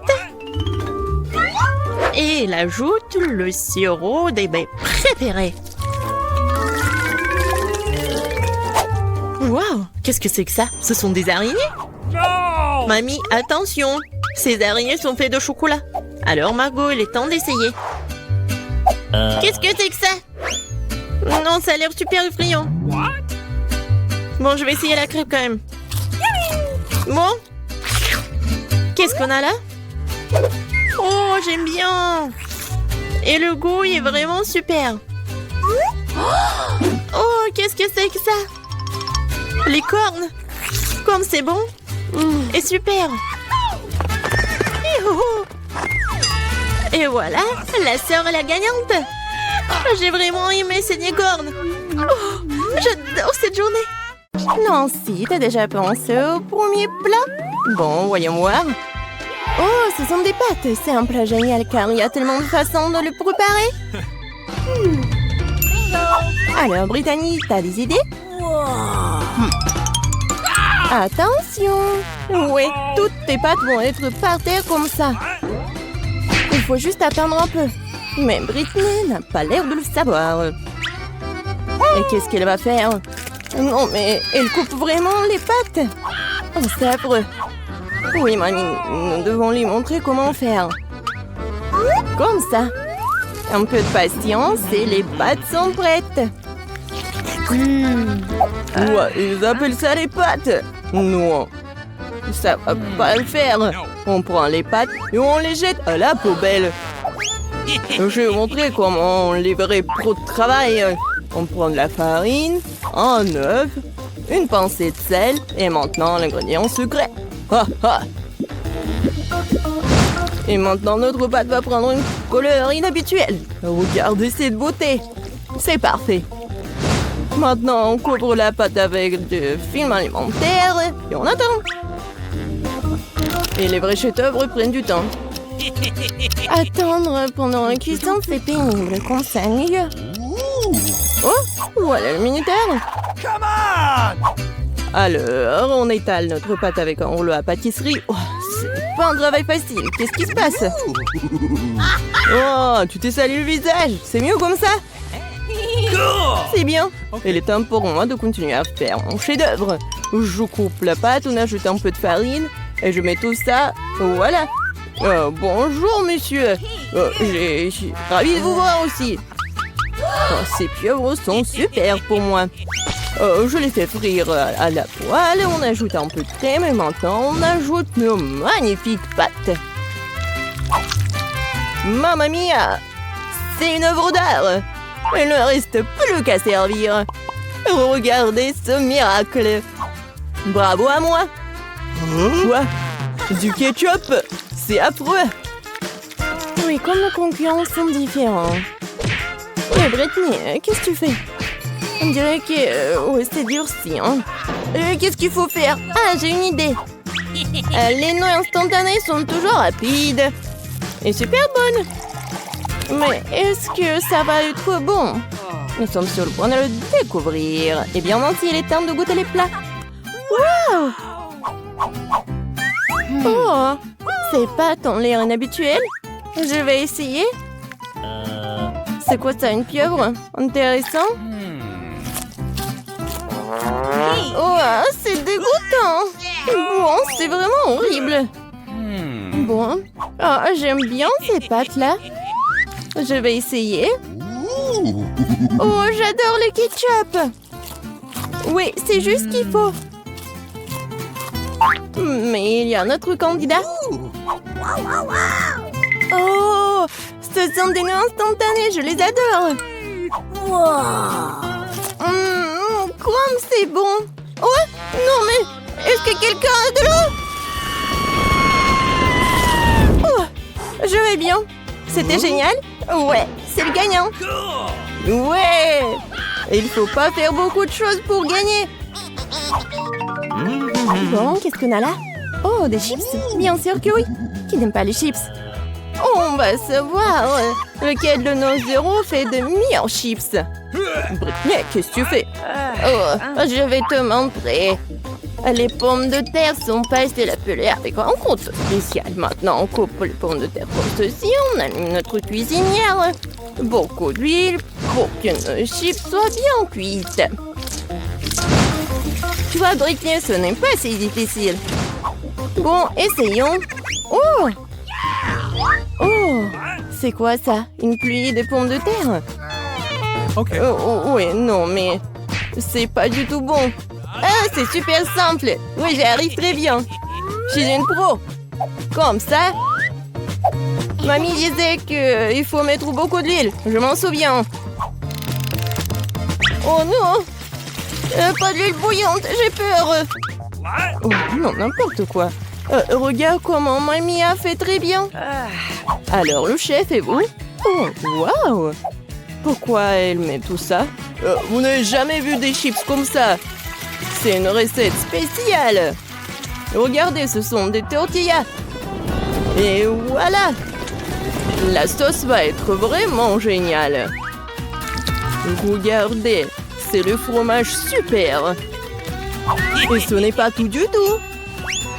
Et elle ajoute le sirop des baies préférés. Waouh, qu'est-ce que c'est que ça? Ce sont des araignées? No! Mamie, attention! Ces araignées sont faites de chocolat. Alors Margot, il est temps d'essayer. Qu'est-ce que c'est que ça? Non, ça a l'air super effrayant. What? Bon, je vais essayer la crêpe quand même. Bon. Qu'est-ce qu'on a là? Oh, j'aime bien. Et le goût est vraiment super. Oh, qu'est-ce que c'est que ça? Les cornes. Comme c'est bon. Et super. Et voilà, la sœur est la gagnante. J'ai vraiment aimé ces cornes. Oh, j'adore cette journée. Nancy, t'as déjà pensé au premier plat? Bon, voyons voir. Oh, ce sont des pâtes. C'est un plat génial car il y a tellement de façons de le préparer. Alors, Brittany, t'as des idées? Attention! Ouais, toutes tes pâtes vont être par terre comme ça. Il faut juste attendre un peu. Mais Brittany n'a pas l'air de le savoir. Et qu'est-ce qu'elle va faire? Non, mais elle coupe vraiment les pâtes. Oh, c'est affreux. Oui, mamie, nous devons lui montrer comment faire. Comme ça. Un peu de patience et les pâtes sont prêtes. Ouais, ils appellent ça les pâtes. Non, ça va pas le faire. On prend les pâtes et on les jette à la poubelle. Je vais vous montrer comment on les vrai pro de travail. On prend de la farine, un œuf, une pincée de sel et maintenant l'ingrédient secret. Ha, ha. Et maintenant notre pâte va prendre une couleur inhabituelle. Regardez cette beauté. C'est parfait. Maintenant, on couvre la pâte avec du film alimentaire et on attend. Et les vrais chefs-d'œuvre prennent du temps. Attendre pendant la cuisson, c'est pénible, conseille. Oh, voilà le minuteur. Come on! Alors, on étale notre pâte avec un rouleau à pâtisserie. Oh, c'est pas un travail facile. Qu'est-ce qui se passe? Oh, tu t'es sali le visage. C'est mieux comme ça? C'est bien. Il est temps pour moi de continuer à faire mon chef-d'œuvre. Je coupe la pâte, on ajoute un peu de farine et je mets tout ça. Voilà. Bonjour, monsieur. Je suis ravie de vous voir aussi. Oh, ces pieuvres sont super pour moi. Je les fais frire à la poêle. On ajoute un peu de crème et maintenant on ajoute nos magnifiques pâtes. Mamma mia! C'est une œuvre d'art. Il ne reste plus qu'à servir. Regardez ce miracle. Bravo à moi. Quoi? Du ketchup? C'est affreux. Oui, comme nos concurrents sont différents. Et Brittany, qu'est-ce que tu fais? On dirait que c'est durci. Hein? Qu'est-ce qu'il faut faire? Ah, j'ai une idée. Les noix instantanées sont toujours rapides et super bonnes. Mais est-ce que ça va être bon? Nous sommes sur le point de le découvrir. Et bien entendu, il est temps de goûter les plats. Wow! Oh, ces pâtes ont l'air inhabituelles. Je vais essayer. C'est quoi ça, une pieuvre? Intéressant. Oh, c'est dégoûtant. Bon, c'est vraiment horrible. Bon, j'aime bien ces pâtes-là. Je vais essayer. Oh, j'adore le ketchup. Oui, c'est juste ce qu'il faut. Mais il y a un autre candidat. Oh, ce sont des noix instantanées, je les adore. Comme c'est bon. Oh, non mais, est-ce que quelqu'un a de l'eau? Oh, je vais bien. C'était génial. Ouais, c'est le gagnant. Ouais. Il faut pas faire beaucoup de choses pour gagner. Bon, qu'est-ce qu'on a là? Oh, des chips? Bien sûr que oui. Qui n'aime pas les chips? On va savoir lequel de nos zéros fait de meilleurs chips. Brittany, qu'est-ce que tu fais? Oh, je vais te montrer. Les pommes de terre sont passées la pelée avec un compte spécial. Maintenant, on coupe les pommes de terre comme ceci. On allume notre cuisinière. Beaucoup d'huile pour que nos chips soient bien cuites. Tu vois, Brittany, ce n'est pas si difficile. Bon, essayons. Oh! Oh! C'est quoi ça? Une pluie de pommes de terre? Ok. Oui, non, mais c'est pas du tout bon. Ah, c'est super simple. Oui, j'y arrive très bien. Je suis une pro. Comme ça. Mamie disait qu'il faut mettre beaucoup d'huile. Je m'en souviens. Oh non! Pas d'huile bouillante, j'ai peur. Oh, non, n'importe quoi. Regarde comment Mamie a fait très bien. Alors, le chef et vous? Oh, waouh! Pourquoi elle met tout ça? Vous n'avez jamais vu des chips comme ça. C'est une recette spéciale. Regardez, ce sont des tortillas. Et voilà. La sauce va être vraiment géniale. Regardez, c'est le fromage super. Et ce n'est pas tout du tout.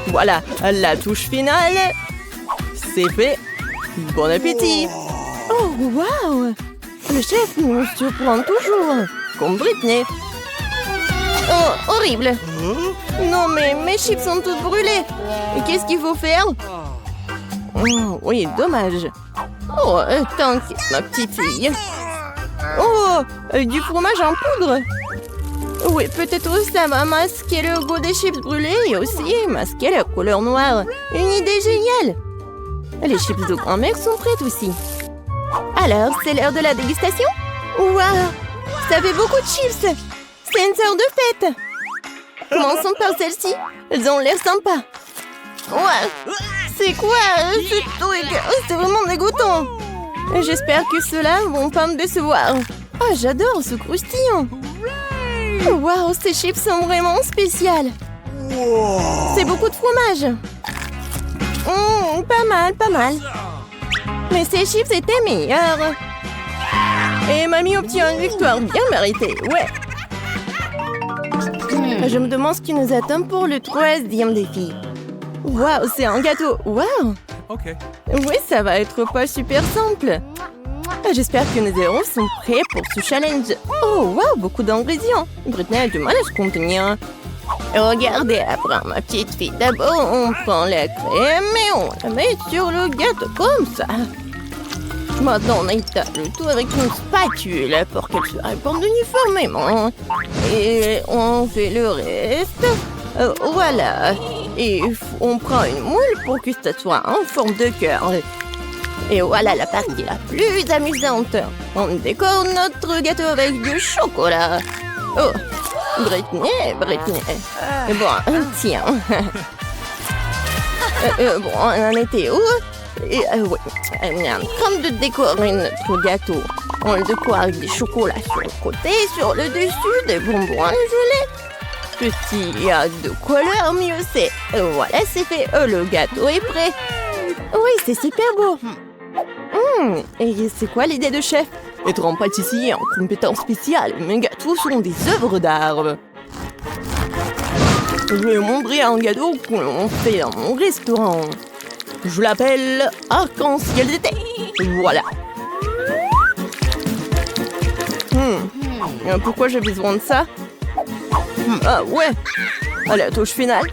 Voilà, la touche finale. C'est fait. Bon appétit. Oh, waouh! Le chef nous surprend toujours. Comme Brittany. Oh, horrible. Non, mais mes chips sont toutes brûlées. Et qu'est-ce qu'il faut faire? Oh, oui, dommage. Oh, t'inquiète, ma petite fille. Oh, du fromage en poudre. Oui, peut-être ça va masquer le goût des chips brûlés et aussi masquer la couleur noire. Une idée géniale. Les chips de grand-mère sont prêtes aussi. Alors, c'est l'heure de la dégustation? Waouh! Ça fait beaucoup de chips! C'est une sorte de fête! Commençons par celle-ci. Elles ont l'air sympas. Ouais! C'est quoi ce truc? C'est vraiment dégoûtant! J'espère que ceux-là vont pas me décevoir. Oh, j'adore ce croustillant! Waouh, ces chips sont vraiment spéciales! C'est beaucoup de fromage! Pas mal, pas mal. Mais ces chips étaient meilleurs. Et Mamie obtient une victoire bien méritée, ouais. Je me demande ce qui nous attend pour le 3e défi. Waouh, c'est un gâteau. Waouh. Ok. Oui, ça va être pas super simple. J'espère que nos héros sont prêts pour ce challenge. Oh, waouh, beaucoup d'ingrédients. Brittany a du mal à se contenir. Regardez, après ma petite fille. D'abord, on prend la crème et on la met sur le gâteau comme ça. Maintenant, on étale le tout avec une spatule pour qu'elle se répande uniformément. Et on fait le reste. Voilà. Et on prend une moule pour que ça soit en forme de cœur. Et voilà la partie la plus amusante. On décore notre gâteau avec du chocolat. Oh, Brittany. Bon, tiens. Bon, on en était où? Et oui, on est en train de décorer notre gâteau. On le décore avec des chocolats sur le côté, sur le dessus, des bonbons à gelée. Plus il y a de couleurs, mieux c'est. Voilà, c'est fait. Le gâteau est prêt. Oui, c'est super beau. Et c'est quoi l'idée de chef? Être un pâtissier en compétence spéciale. Mes gâteaux sont des œuvres d'art. Je vais montrer un gâteau qu'on fait dans mon restaurant. Je l'appelle arc-en-ciel d'été. Voilà. Pourquoi j'ai besoin de ça? Ah ouais. À la touche finale,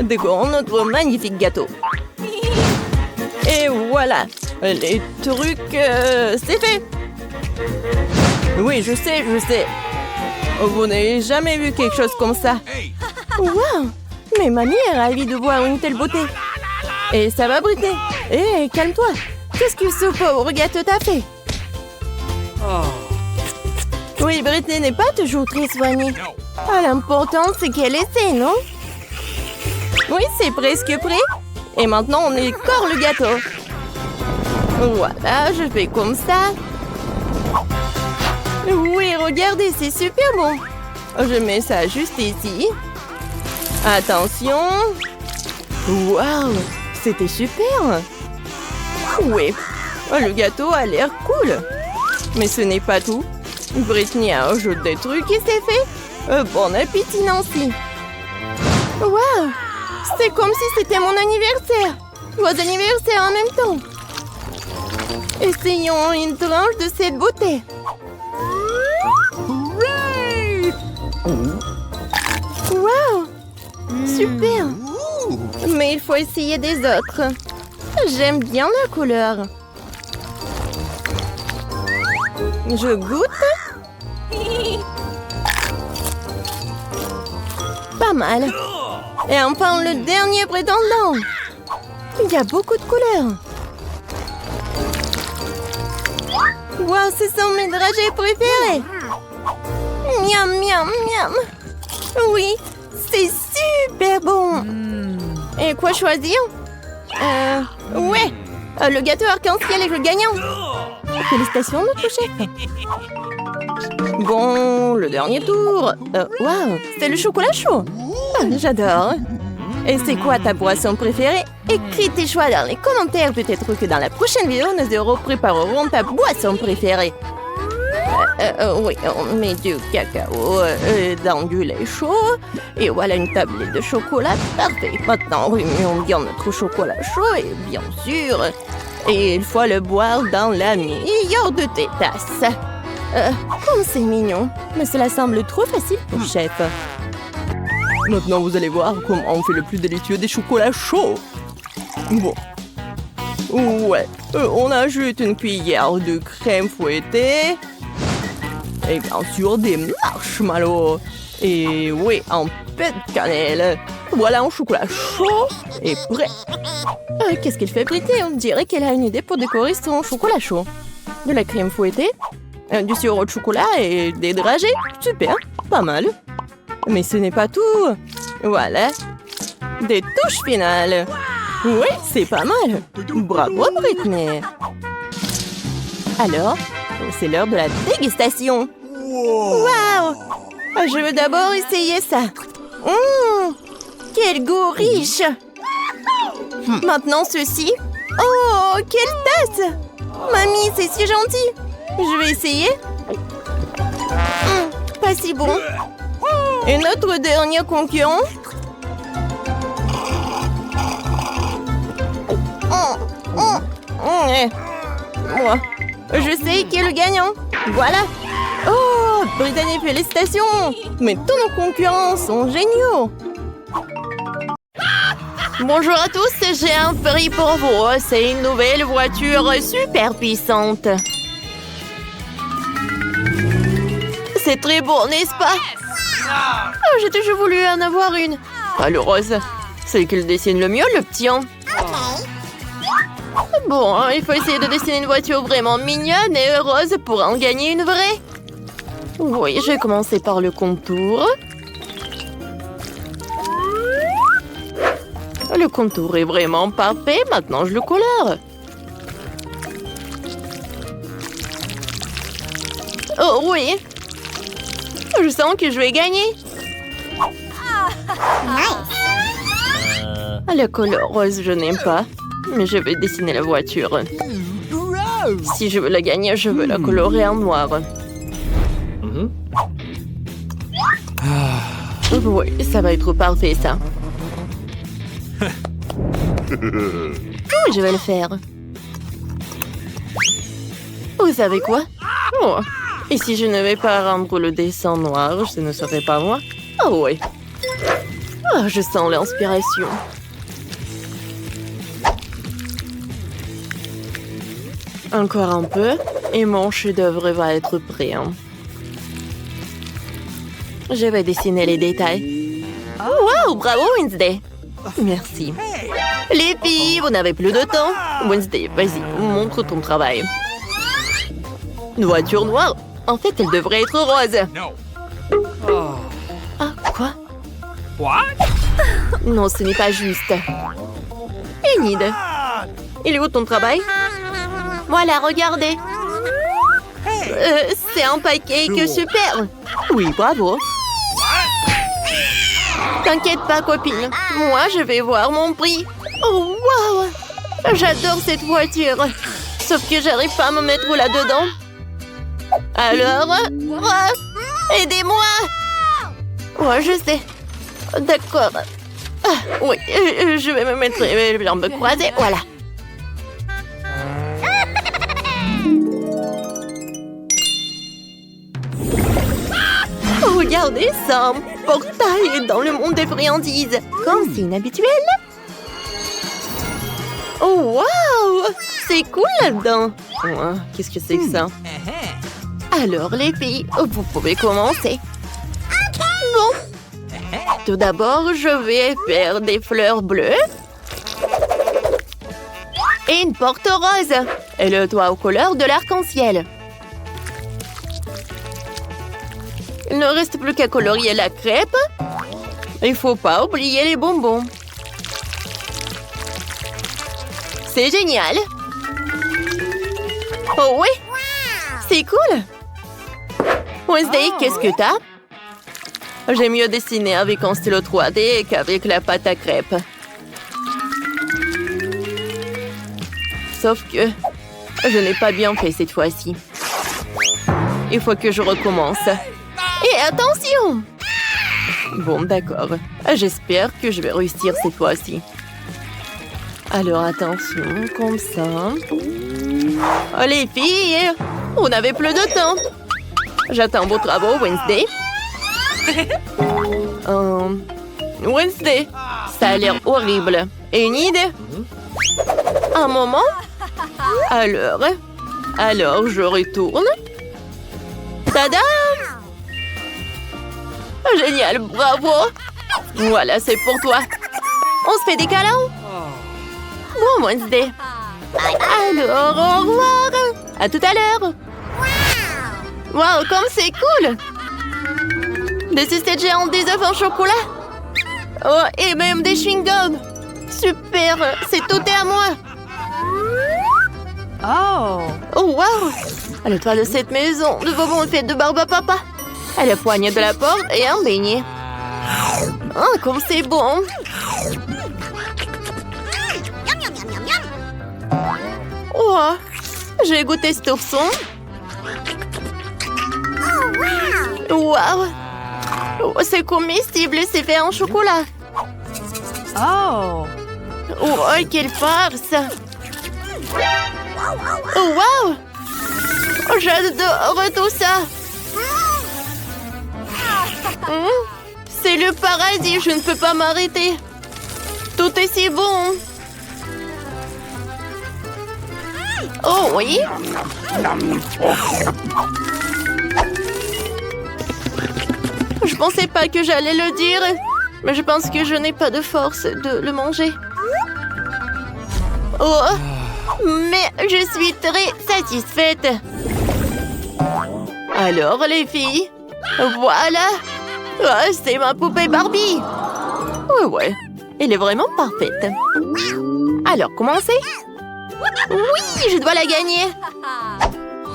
décorons notre magnifique gâteau. Et voilà. Les trucs, c'est fait. Oui, je sais. Vous n'avez jamais vu quelque chose comme ça. Waouh! Mais mamie est ravie de voir une telle beauté. Et ça va, Britney? Hé, calme-toi. Qu'est-ce que ce pauvre gâteau t'a fait? Oui, Britney n'est pas toujours très soignée. Ah, l'important, c'est qu'elle essaie, non? Oui, c'est presque prêt. Et maintenant, on écore le gâteau. Voilà, je fais comme ça. Oui, regardez, c'est super bon. Je mets ça juste ici. Attention. Waouh, c'était super. Oui, le gâteau a l'air cool. Mais ce n'est pas tout. Britney a ajouté des trucs et c'est fait. Bon appétit, Nancy. Waouh, c'est comme si c'était mon anniversaire. Vos anniversaires en même temps. Essayons une tranche de cette beauté. Waouh, super. Mais il faut essayer des autres. J'aime bien la couleur. Je goûte. Pas mal. Et enfin, le dernier prétendant. Il y a beaucoup de couleurs. Wow, ce sont mes dragées préférées. Miam, miam, miam. Oui, c'est super bon. Et quoi choisir? Ouais, le gâteau arc-en-ciel est le gagnant. Félicitations, notre chef. Bon, le dernier tour. Waouh, c'est le chocolat chaud. J'adore. Et c'est quoi ta boisson préférée? Écris tes choix dans les commentaires. Peut-être que dans la prochaine vidéo, nous préparerons ta boisson préférée. Oui, on met du cacao dans du lait chaud. Et voilà une tablette de chocolat. Parfait. Maintenant, remuons bien notre chocolat chaud. Et bien sûr, et il faut le boire dans la meilleure de tes tasses. Comme c'est mignon. Mais cela semble trop facile pour chef. Maintenant, vous allez voir comment on fait le plus délicieux des chocolats chauds. Bon. Ouais. On ajoute une cuillère de crème fouettée. Et bien sûr, des marshmallows. Et oui, un peu de cannelle. Voilà un chocolat chaud et prêt. Qu'est-ce qu'elle fait, Britney? On dirait qu'elle a une idée pour décorer son chocolat chaud. De la crème fouettée, du sirop de chocolat et des dragées. Super, pas mal. Mais ce n'est pas tout. Voilà. Des touches finales. Oui, c'est pas mal. Bravo, Britney. Alors, c'est l'heure de la dégustation. Waouh! Je veux d'abord essayer ça. Quel goût riche! Maintenant, ceci. Oh, quelle tasse! Mamie, c'est si gentil. Je vais essayer. Pas si bon. Et notre dernier concurrent. Moi, je sais qui est le gagnant. Voilà. Oh, Brittany, félicitations. Mais tous nos concurrents sont géniaux. Bonjour à tous, j'ai un prix pour vous. C'est une nouvelle voiture super puissante. C'est très beau, n'est-ce pas? Oh, j'ai toujours voulu en avoir une. Pas le rose. C'est qu'il dessine le mieux, le petit. Bon, il faut essayer de dessiner une voiture vraiment mignonne et heureuse pour en gagner une vraie. Oui, je vais commencer par le contour. Le contour est vraiment parfait. Maintenant, je le colore. Oh oui. Je sens que je vais gagner. Le couleur rose, je n'aime pas. Mais je vais dessiner la voiture. Si je veux la gagner, je veux la colorer en noir. Oui, ça va être parfait, ça. Oui, je vais le faire. Vous savez quoi? Oh. Et si je ne vais pas rendre le dessin noir, ce ne serait pas moi? Oh oui. Oh, je sens l'inspiration. Encore un peu, et mon chef-d'œuvre va être prêt. Je vais dessiner les détails. Wow, bravo Wednesday. Merci. Les filles, vous n'avez plus de temps. Wednesday, vas-y, montre ton travail. Une voiture noire? En fait, elle devrait être rose. No. Ah, quoi? What? Non, ce n'est pas juste. Enid, il est où ton travail? Voilà, regardez. C'est un pancake super. Oui, bravo. T'inquiète pas, copine. Moi, je vais voir mon prix. Oh, wow! J'adore cette voiture. Sauf que j'arrive pas à me mettre là-dedans. Alors, aidez-moi! Ouais, je sais. D'accord. Ah, oui, je vais me mettre les jambes croisées. Voilà. Regardez ça, un portail dans le monde des friandises. Comme c'est inhabituel. Oh, wow! C'est cool là-dedans. Oh, qu'est-ce que c'est que ça? Alors, les filles, vous pouvez commencer. Bon. Tout d'abord, je vais faire des fleurs bleues. Et une porte rose. Et le toit aux couleurs de l'arc-en-ciel. Il ne reste plus qu'à colorier la crêpe. Il faut pas oublier les bonbons. C'est génial. Oh oui, c'est cool. Wednesday, qu'est-ce que t'as? J'aime mieux dessiner avec un stylo 3D qu'avec la pâte à crêpes. Sauf que je n'ai pas bien fait cette fois-ci. Il faut que je recommence. Et attention! Bon, d'accord. J'espère que je vais réussir cette fois-ci. Alors, attention, comme ça. Oh, les filles, on n'avait plus de temps. J'attends vos travaux, Wednesday. Wednesday, ça a l'air horrible. Et une idée? Un moment? Alors, je retourne. Tada! Génial, bravo! Voilà, c'est pour toi. On se fait des câlins? Bon, Wednesday. Alors, au revoir. À tout à l'heure. Wow, comme c'est cool! Des sucettes géantes, des œufs en chocolat. Oh, et même des chewing-gums. Super, c'est tout est à moi. Oh, wow! Le toit de cette maison, de bonbons faits de barbe à papa. Et le poignet de la porte et un beignet. Oh, comme c'est bon! Oh, j'ai goûté cet ourson. Wow! Oh, c'est comestible, c'est fait en chocolat. Oh, quelle farce! Oh, wow! J'adore tout ça! C'est le paradis, je ne peux pas m'arrêter. Tout est si bon. Oh oui. Je pensais pas que j'allais le dire, mais je pense que je n'ai pas de force de le manger. Oh, mais je suis très satisfaite. Alors les filles, voilà. Oh, c'est ma poupée Barbie. Ouais, elle est vraiment parfaite. Alors, commencez. Oui, je dois la gagner.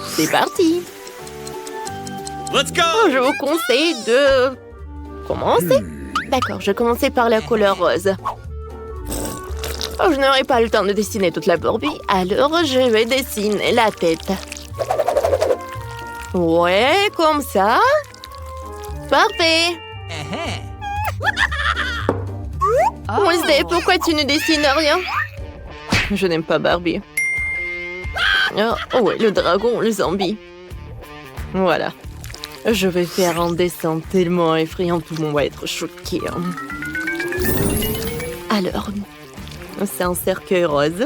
C'est parti. Let's go! Je vous conseille de commencer. D'accord, je vais commencer par la couleur rose. Je n'aurai pas le temps de dessiner toute la Barbie, alors je vais dessiner la tête. Ouais, comme ça. Parfait. Wednesday, pourquoi tu ne dessines rien? Je n'aime pas Barbie. Oh ouais, le dragon, le zombie. Voilà. Je vais faire un dessin tellement effrayant, tout le monde va être choqué. Alors, c'est un cercueil rose.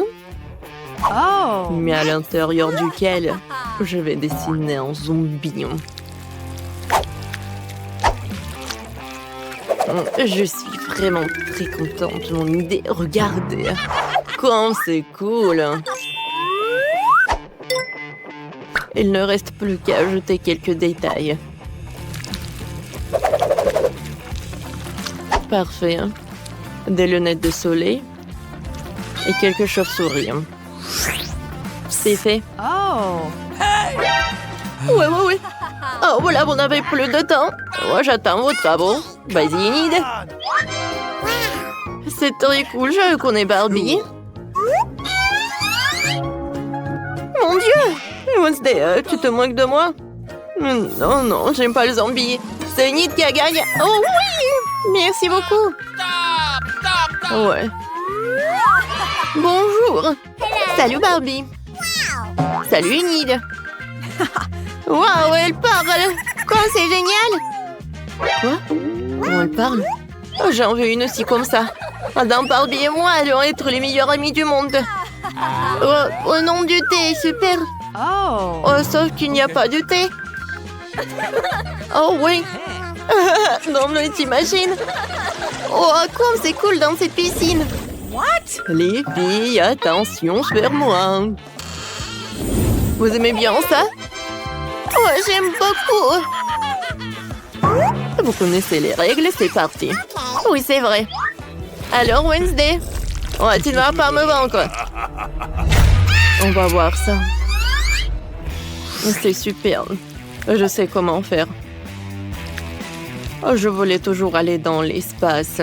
Mais à l'intérieur duquel je vais dessiner un zombie. Je suis vraiment très contente de mon idée. Regardez, comme c'est cool. Il ne reste plus qu'à ajouter quelques détails. Parfait. Des lunettes de soleil et quelques chauves-souris. C'est fait. Ouais. Oh, voilà, vous n'avez plus de temps. Moi, j'attends vos travaux. Vas-y, Enid. C'est très cool, je connais Barbie. Mon Dieu! Wednesday, tu te moques de moi? Non, j'aime pas le zombie. C'est Enid qui a gagné. Oh oui! Merci beaucoup. Ouais. Bonjour. Salut Barbie. Salut Enid. Waouh, elle parle. Quoi, c'est génial. Quoi? Comment elle parle? Oh, j'en veux une aussi comme ça. Adam, Barbie et moi allons être les meilleurs amis du monde. Oh, au nom du thé, super. Oh, sauf qu'il n'y a pas de thé. Oh oui. Non, mais t'imagines? Oh, comme c'est cool dans cette piscine. What? Les filles, attention vers moi. Vous aimez bien ça? Oh, j'aime beaucoup. Vous connaissez les règles, c'est parti. Oui, c'est vrai. Alors, Wednesday? Oh, tu ne vas pas me vaincre. On va voir ça. C'est super. Je sais comment faire. Oh, je voulais toujours aller dans l'espace.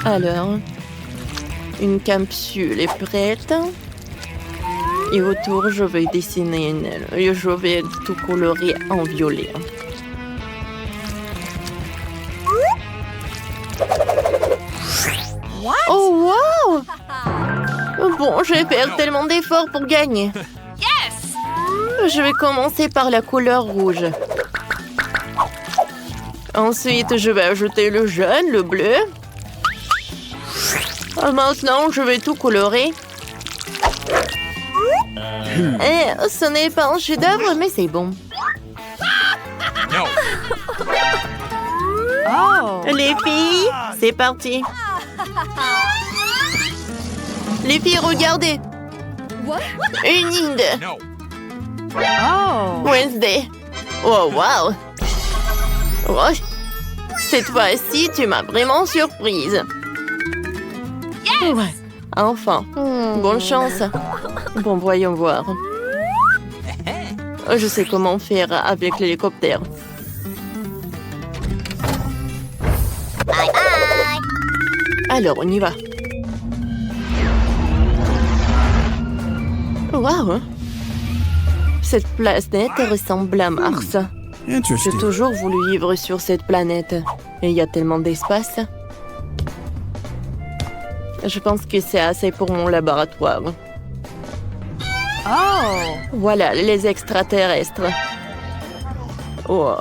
Alors, une capsule est prête. Et autour, je vais dessiner une aile. Et je vais tout colorer en violet. Oh, wow! Bon, je vais faire tellement d'efforts pour gagner. Je vais commencer par la couleur rouge. Ensuite, je vais ajouter le jaune, le bleu. Maintenant, je vais tout colorer. Ce n'est pas un chef-d'œuvre, mais c'est bon. Les filles, c'est parti. Les filles, regardez. Une Inde. Wednesday. Oh, wow. Oh, cette fois-ci, tu m'as vraiment surprise. Ouais, enfin. Bonne chance. Bon, voyons voir. Je sais comment faire avec l'hélicoptère. Alors, on y va. Waouh! Cette planète ressemble à Mars. J'ai toujours voulu vivre sur cette planète. Et il y a tellement d'espace. Je pense que c'est assez pour mon laboratoire. Voilà, les extraterrestres. Oh.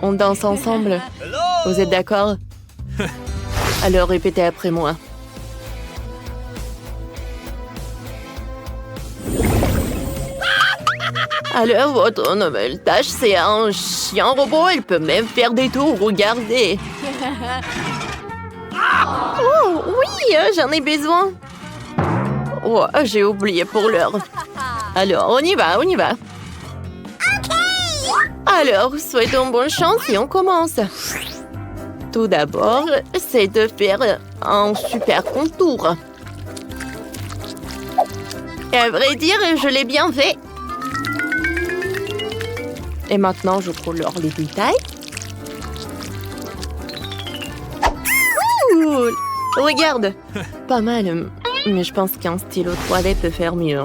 On danse ensemble. Vous êtes d'accord? Alors répétez après moi. Alors, votre nouvelle tâche, c'est un chien robot. Il peut même faire des tours. Regardez. Oh, oui, j'en ai besoin. Oh, j'ai oublié pour l'heure. Alors, on y va. Alors, souhaitons bonne chance et on commence. Tout d'abord, c'est de faire un super contour. Et à vrai dire, je l'ai bien fait. Et maintenant, je colore les détails. Cool! Regarde! Pas mal, mais je pense qu'un stylo 3D peut faire mieux.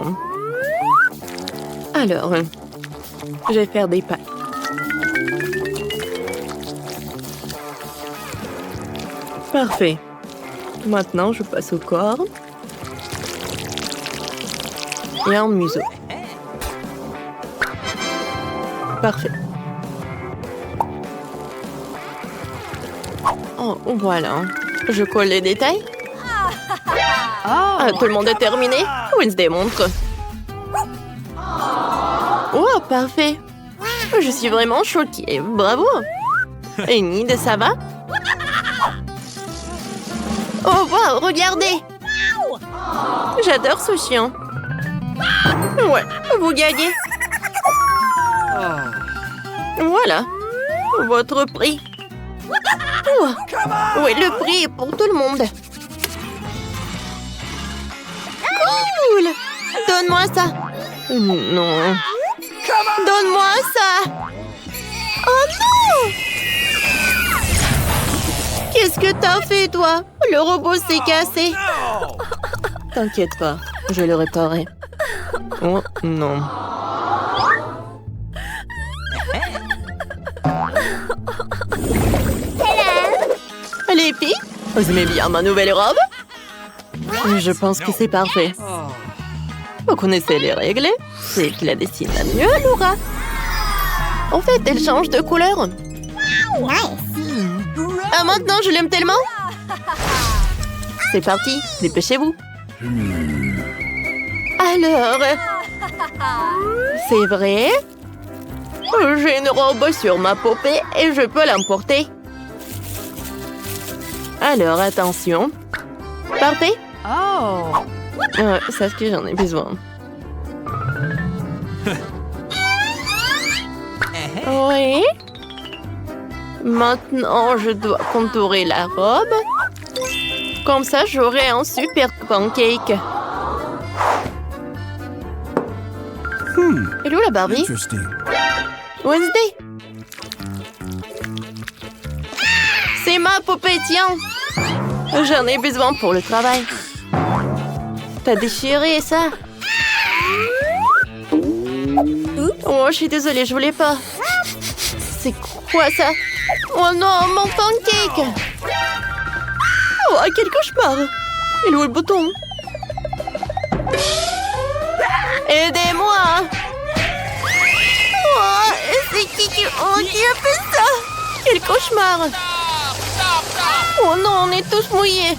Alors, je vais faire des pailles. Parfait. Maintenant, je passe au corps. Et un museau. Parfait. Oh, voilà. Je colle les détails. Ah, tout le monde est terminé? Wednesday montre. Oh, parfait. Je suis vraiment choquée. Bravo. Enid, ça va? Oh, wow, regardez. J'adore ce chien. Ouais, vous gagnez. Voilà, votre prix. Oh. Oui, le prix est pour tout le monde. Cool! Donne-moi ça. Non. Donne-moi ça. Oh non! Qu'est-ce que t'as fait, toi? Le robot s'est cassé. T'inquiète pas, je le réparerai. Oh non. Les filles, vous aimez bien ma nouvelle robe? Je pense que c'est parfait. Vous connaissez les règles? C'est qui la dessine la mieux, Laura. En fait, elle change de couleur. Ah, maintenant, je l'aime tellement. C'est parti, dépêchez-vous. Alors, c'est vrai? J'ai une robe sur ma poupée et je peux l'emporter. Alors, attention. Parfait. C'est ce que j'en ai besoin. Oui. Maintenant, je dois contourer la robe. Comme ça, j'aurai un super pancake. Hello, la Barbie. Wednesday. C'est ma poupée, tiens. J'en ai besoin pour le travail. T'as déchiré ça? Oh, je suis désolée, je voulais pas. C'est quoi ça? Oh non, mon pancake! Oh, quel cauchemar! Il est où le bouton? Aidez-moi! Oh, c'est qui a fait ça? Quel cauchemar! Oh non, on est tous mouillés!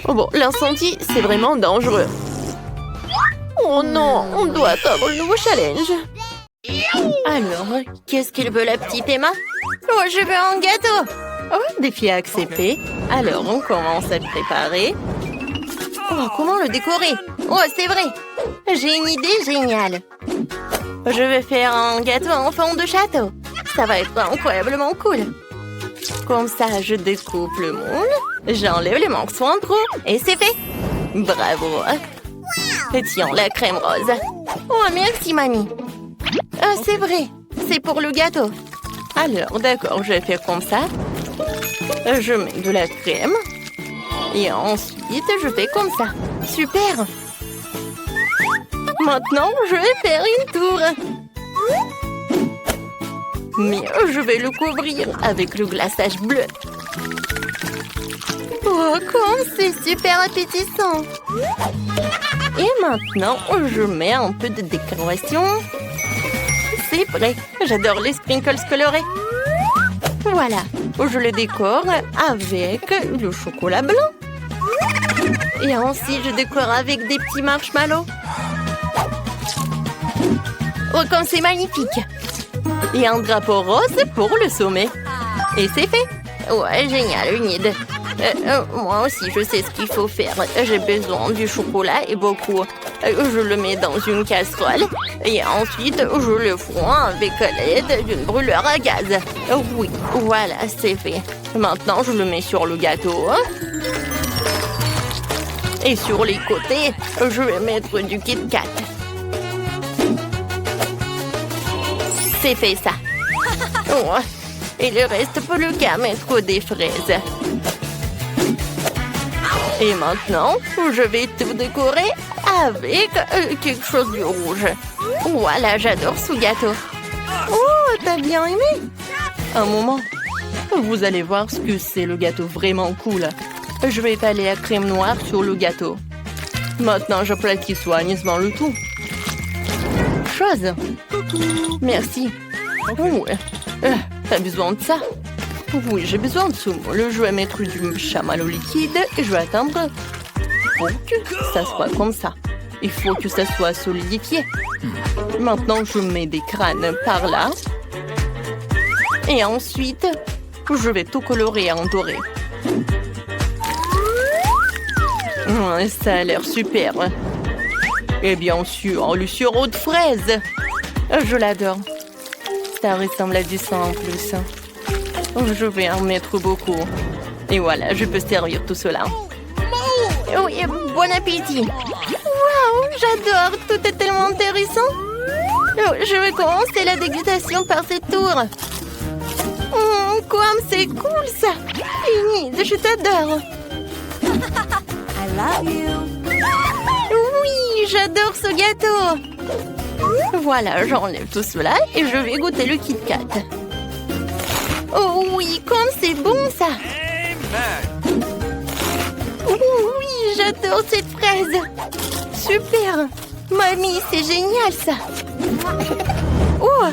Oh bon, l'incendie, c'est vraiment dangereux. Oh non, on doit attendre le nouveau challenge. Alors, qu'est-ce qu'il veut la petite Emma? Oh, je veux un gâteau! Oh, défi accepté. Alors, on commence à le préparer. Oh, comment le décorer? Oh, c'est vrai! J'ai une idée géniale. Je vais faire un gâteau en forme de château. Ça va être incroyablement cool. Comme ça, je découpe le moule, j'enlève les morceaux en trop et c'est fait. Bravo. Et tiens, la crème rose. Oh, merci, mamie. C'est vrai, c'est pour le gâteau. Alors, d'accord, je vais faire comme ça. Je mets de la crème. Et ensuite, je fais comme ça. Super. Maintenant, je vais faire une tour. Mais je vais le couvrir avec le glaçage bleu. Oh, comme c'est super appétissant. Et maintenant, je mets un peu de décoration. C'est prêt. J'adore les sprinkles colorés. Voilà. Je le décore avec le chocolat blanc. Et ensuite, je décore avec des petits marshmallows. Oh, comme c'est magnifique. Et un drapeau rose pour le sommet. Et c'est fait. Ouais, génial, Enid. Moi aussi, je sais ce qu'il faut faire. J'ai besoin du chocolat et beaucoup. Je le mets dans une casserole. Et ensuite, je le fond avec l'aide d'une brûleur à gaz. Oui, voilà, c'est fait. Maintenant, je le mets sur le gâteau. Et sur les côtés, je vais mettre du Kit Kat. C'est fait ça. Oh, il ne reste plus qu'à mettre des fraises. Et maintenant, je vais tout décorer avec quelque chose de rouge. Voilà, j'adore ce gâteau. Oh, t'as bien aimé? Un moment. Vous allez voir ce que c'est le gâteau vraiment cool. Je vais étaler la crème noire sur le gâteau. Maintenant, j'aplatis soigneusement le tout. Chose. Merci. Oh, t'as besoin de ça? Oui, j'ai besoin de ce moule. Je vais mettre du chamallow liquide et je vais attendre pour que ça soit comme ça. Il faut que ça soit solidifié. Maintenant, je mets des crânes par là. Et ensuite, je vais tout colorer en doré. Ça a l'air super. Et bien sûr, le sirop de fraise. Je l'adore. Ça ressemble à du sang en plus. Je vais en mettre beaucoup. Et voilà, je peux servir tout cela. Oui, bon appétit. Waouh, j'adore. Tout est tellement intéressant. Je vais commencer la dégustation par ce tour. Comme c'est cool ça. Enid, je t'adore. I love you. Oui, j'adore ce gâteau. Voilà, j'enlève tout cela et je vais goûter le Kit Kat. Oh oui, comme c'est bon ça. Oui, j'adore cette fraise. Super. Mamie, c'est génial ça. Oh,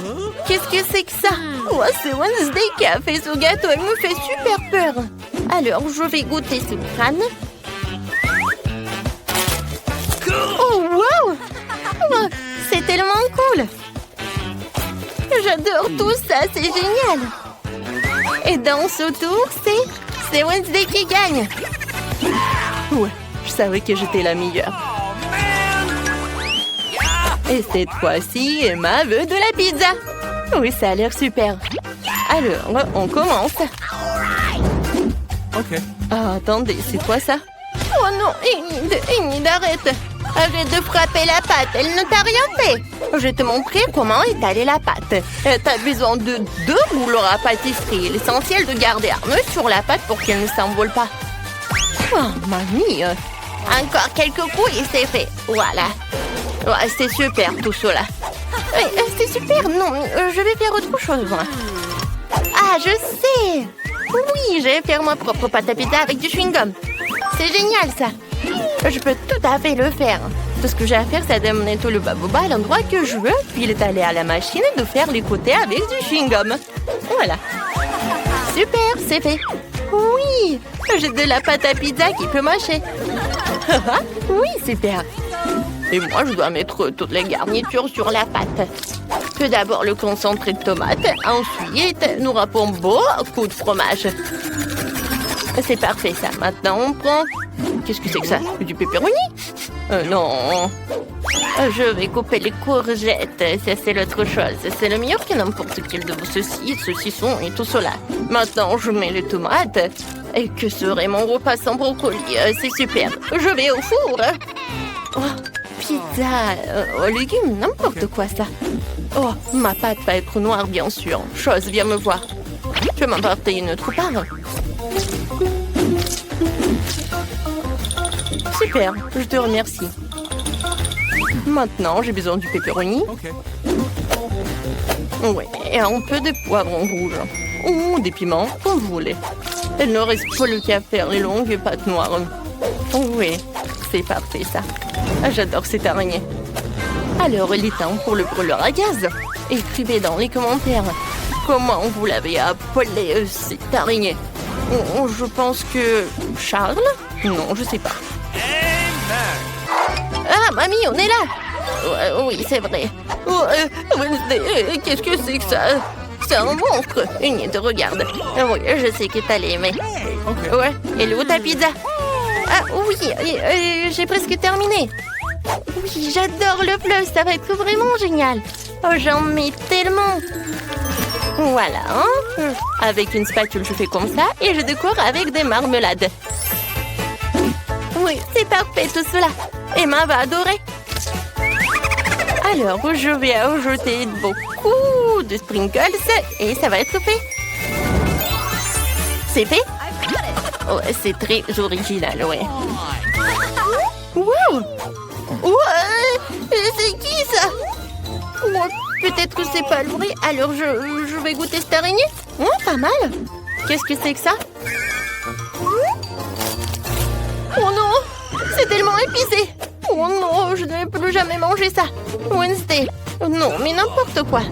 qu'est-ce que c'est que ça? Oh, c'est Wednesday qui a fait ce gâteau. Il me fait super peur. Alors, je vais goûter ce crâne. Oh, wow! Oh, c'est tellement cool. J'adore tout ça, c'est génial. Et dans ce tour, c'est Wednesday qui gagne. Ouais, je savais que j'étais la meilleure. Et cette fois-ci, Emma veut de la pizza. Oui, ça a l'air super. Alors, on commence. Ok. Ah, attendez, c'est quoi ça? Oh non, Enid, arrête. Arrête de frapper la pâte, elle ne t'a rien fait. Je vais te montrer comment étaler la pâte. T'as besoin de 2 rouleaux à pâtisserie. L'essentiel de garder un nœud sur la pâte pour qu'elle ne s'envole pas. Oh, mamie. Encore quelques coups et c'est fait. Voilà. Ouais, c'est super tout cela. C'est super, non, je vais faire autre chose. Ah, je sais. Oui, je vais faire ma propre pâte à pizza avec du chewing-gum. C'est génial ça. Je peux tout à fait le faire. Tout ce que j'ai à faire, c'est d'amener tout le baboba à l'endroit que je veux, puis l'étaler à la machine et de faire les côtés avec du chewing-gum. Voilà. Super, c'est fait. Oui, j'ai de la pâte à pizza qui peut mâcher. Oui, super. Et moi, je dois mettre toutes les garnitures sur la pâte. Tout d'abord, le concentré de tomate. Ensuite, nous râpons beaucoup de fromage. C'est parfait, ça. Maintenant, on prend... Qu'est-ce que c'est que ça? Du pepperoni? Non. Je vais couper les courgettes. Ça, c'est l'autre chose. C'est le meilleur que n'importe quel de vos saucissons et tout cela. Maintenant, je mets les tomates. Et que serait mon repas sans brocoli? C'est super. Je vais au four. Oh, pizza, aux légumes, n'importe quoi ça. Oh, ma pâte va être noire, bien sûr. Chose, viens me voir. Je vais m'apporter une autre part. Super, je te remercie. Maintenant, j'ai besoin du pepperoni. Ok. Oui, et un peu de poivron rouge. Ou des piments, comme vous voulez. Il ne reste plus qu'à faire les longues pâtes noires. Oui, c'est parfait ça. J'adore cette araignée. Alors, il est temps pour le brûleur à gaz. Écrivez dans les commentaires comment vous l'avez appelé cette araignée. Je pense que... Charles? Non, je sais pas. Ah, mamie, on est là. Oui, c'est vrai. Wednesday, qu'est-ce que c'est que ça? C'est un monstre. Enid, regarde. Oui, je sais que t'allais aimer. Ok. Ouais, et où ta pizza? Ah oui, j'ai presque terminé. Oui, j'adore le fleuve, ça va être vraiment génial. Oh, j'en mets tellement. Voilà, hein? Avec une spatule, je fais comme ça et je décore avec des marmelades. Oui, c'est parfait tout cela. Emma va adorer. Alors, je vais ajouter beaucoup de sprinkles et ça va être fait. C'est fait? Oh, c'est très original, ouais. Wow! C'est qui ça? Peut-être que c'est pas le vrai. Alors je vais goûter cette araignée. Pas mal. Qu'est-ce que c'est que ça? Oh non! C'est tellement épicé. Oh non, je ne vais plus jamais manger ça. Wednesday. Non, mais n'importe quoi.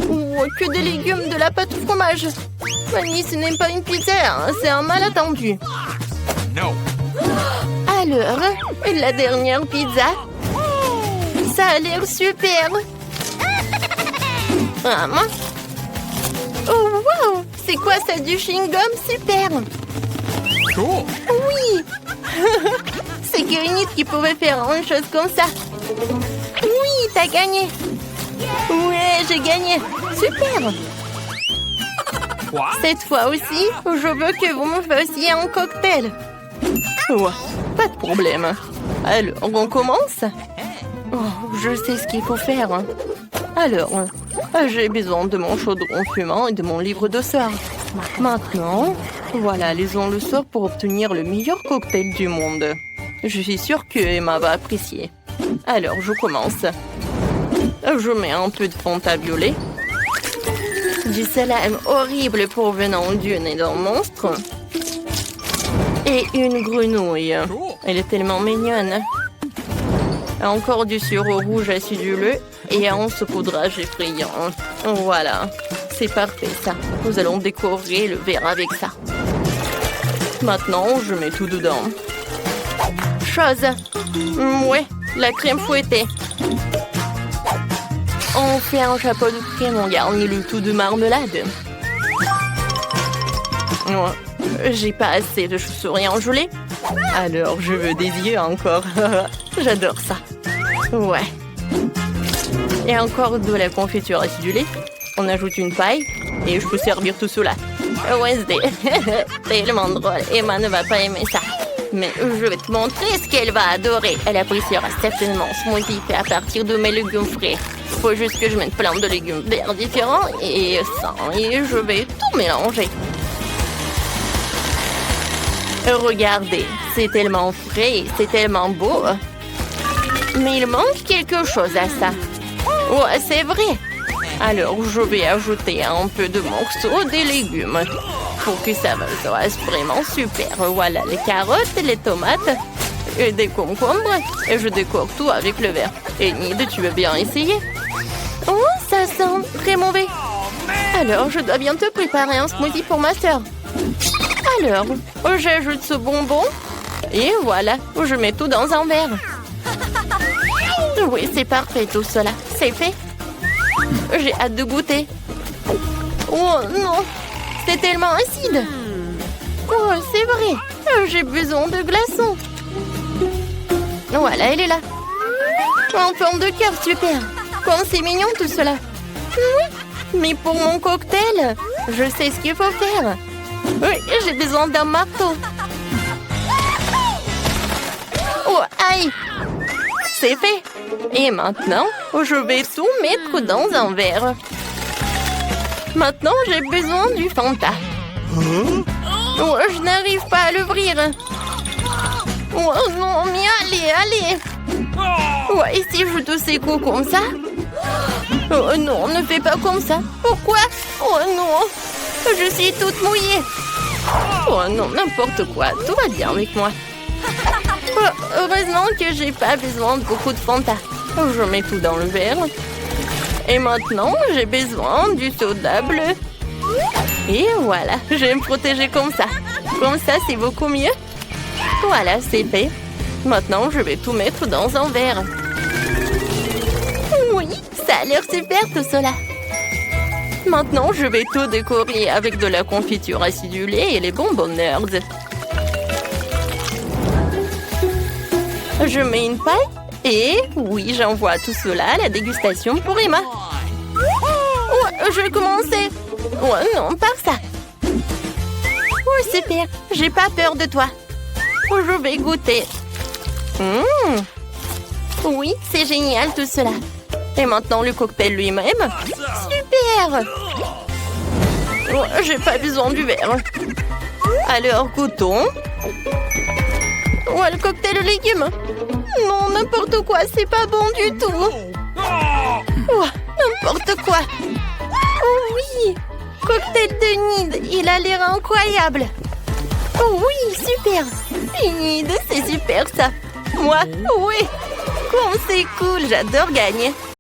Oh, que des légumes, de la pâte au fromage. Fanny, ce n'est pas une pizza, hein, c'est un malentendu. No. Alors, la dernière pizza. Ça a l'air super. Oh, wow! C'est quoi ça, du chewing-gum? Super! Cool. Oui! C'est Guérinite qui pouvait faire une chose comme ça. Oui, t'as gagné! Ouais, j'ai gagné! Super! What? Cette fois aussi, je veux que vous me fassiez un cocktail. Ouais, pas de problème. Alors, on commence? Oh, je sais ce qu'il faut faire. Alors, j'ai besoin de mon chaudron fumant et de mon livre de sort. Maintenant, voilà, lisons le sort pour obtenir le meilleur cocktail du monde. Je suis sûre que Emma va apprécier. Alors, je commence. Je mets un peu de Fanta violet. Du salame horrible provenant du nez d'un monstre. Et une grenouille. Elle est tellement mignonne. Encore du sirop rouge aciduleux et un saupoudrage effrayant. Voilà, c'est parfait ça. Nous allons décorer le verre avec ça. Maintenant, je mets tout dedans. Chose. Ouais, la crème fouettée. On fait un chapeau de crème, on garnit le tout de marmelade. Ouais, j'ai pas assez de chauves-souris en gelée. Alors, je veux des yeux encore. J'adore ça. Ouais. Et encore de la confiture acidulée. On ajoute une paille et je peux servir tout cela. Wednesday, tellement drôle. Emma ne va pas aimer ça. Mais je vais te montrer ce qu'elle va adorer. Elle appréciera certainement ce smoothie fait à partir de mes légumes frais. Faut juste que je mette plein de légumes verts différents et ça. Et je vais tout mélanger. Regardez, c'est tellement frais, c'est tellement beau. Mais il manque quelque chose à ça. Oh, c'est vrai. Alors, je vais ajouter un peu de morceaux des légumes pour que ça soit vraiment super. Voilà, les carottes, les tomates et des concombres. Et je décore tout avec le verre. Et Nid, tu veux bien essayer? Oh, ça sent très mauvais. Alors, je dois bientôt préparer un smoothie pour ma sœur. Alors, j'ajoute ce bonbon. Et voilà, je mets tout dans un verre. Oui, c'est parfait tout cela. C'est fait. J'ai hâte de goûter. Oh non, c'est tellement acide. Oh, c'est vrai. J'ai besoin de glaçons. Voilà, elle est là. En forme de cœur, super. Comme c'est mignon tout cela. Oui, mais pour mon cocktail, je sais ce qu'il faut faire. Oui, j'ai besoin d'un marteau. Oh, aïe! C'est fait. Et maintenant, je vais tout mettre dans un verre. Maintenant, j'ai besoin du Fanta. Oh, je n'arrive pas à l'ouvrir. Oh non, mais allez. Oh, et si je te secoue comme ça? Oh non, ne fais pas comme ça. Pourquoi? Oh non, je suis toute mouillée. Oh non, n'importe quoi. Tout va bien avec moi. Oh, heureusement que j'ai pas besoin de beaucoup de Fanta. Je mets tout dans le verre. Et maintenant, j'ai besoin du soda bleu. Et voilà, je vais me protéger comme ça. Comme ça, c'est beaucoup mieux. Voilà, c'est fait. Maintenant, je vais tout mettre dans un verre. Oui, ça a l'air super tout cela. Maintenant, je vais tout décorer avec de la confiture acidulée et les bonbons nerds. Je mets une paille et oui, j'envoie tout cela à la dégustation pour Emma. Oh, je vais commencer. Oh non, pas ça. Oh, super, j'ai pas peur de toi. Je vais goûter. Oui, c'est génial tout cela. Et maintenant le cocktail lui-même. Super! Oh, j'ai pas besoin du verre. Alors, goûtons. Oh, le cocktail aux légumes. Non, n'importe quoi, c'est pas bon du tout. Oh, n'importe quoi. Oh oui, cocktail de Nid, il a l'air incroyable. Oh oui, super. Nid, c'est super ça. Moi, oui. Comme c'est cool, j'adore gagner.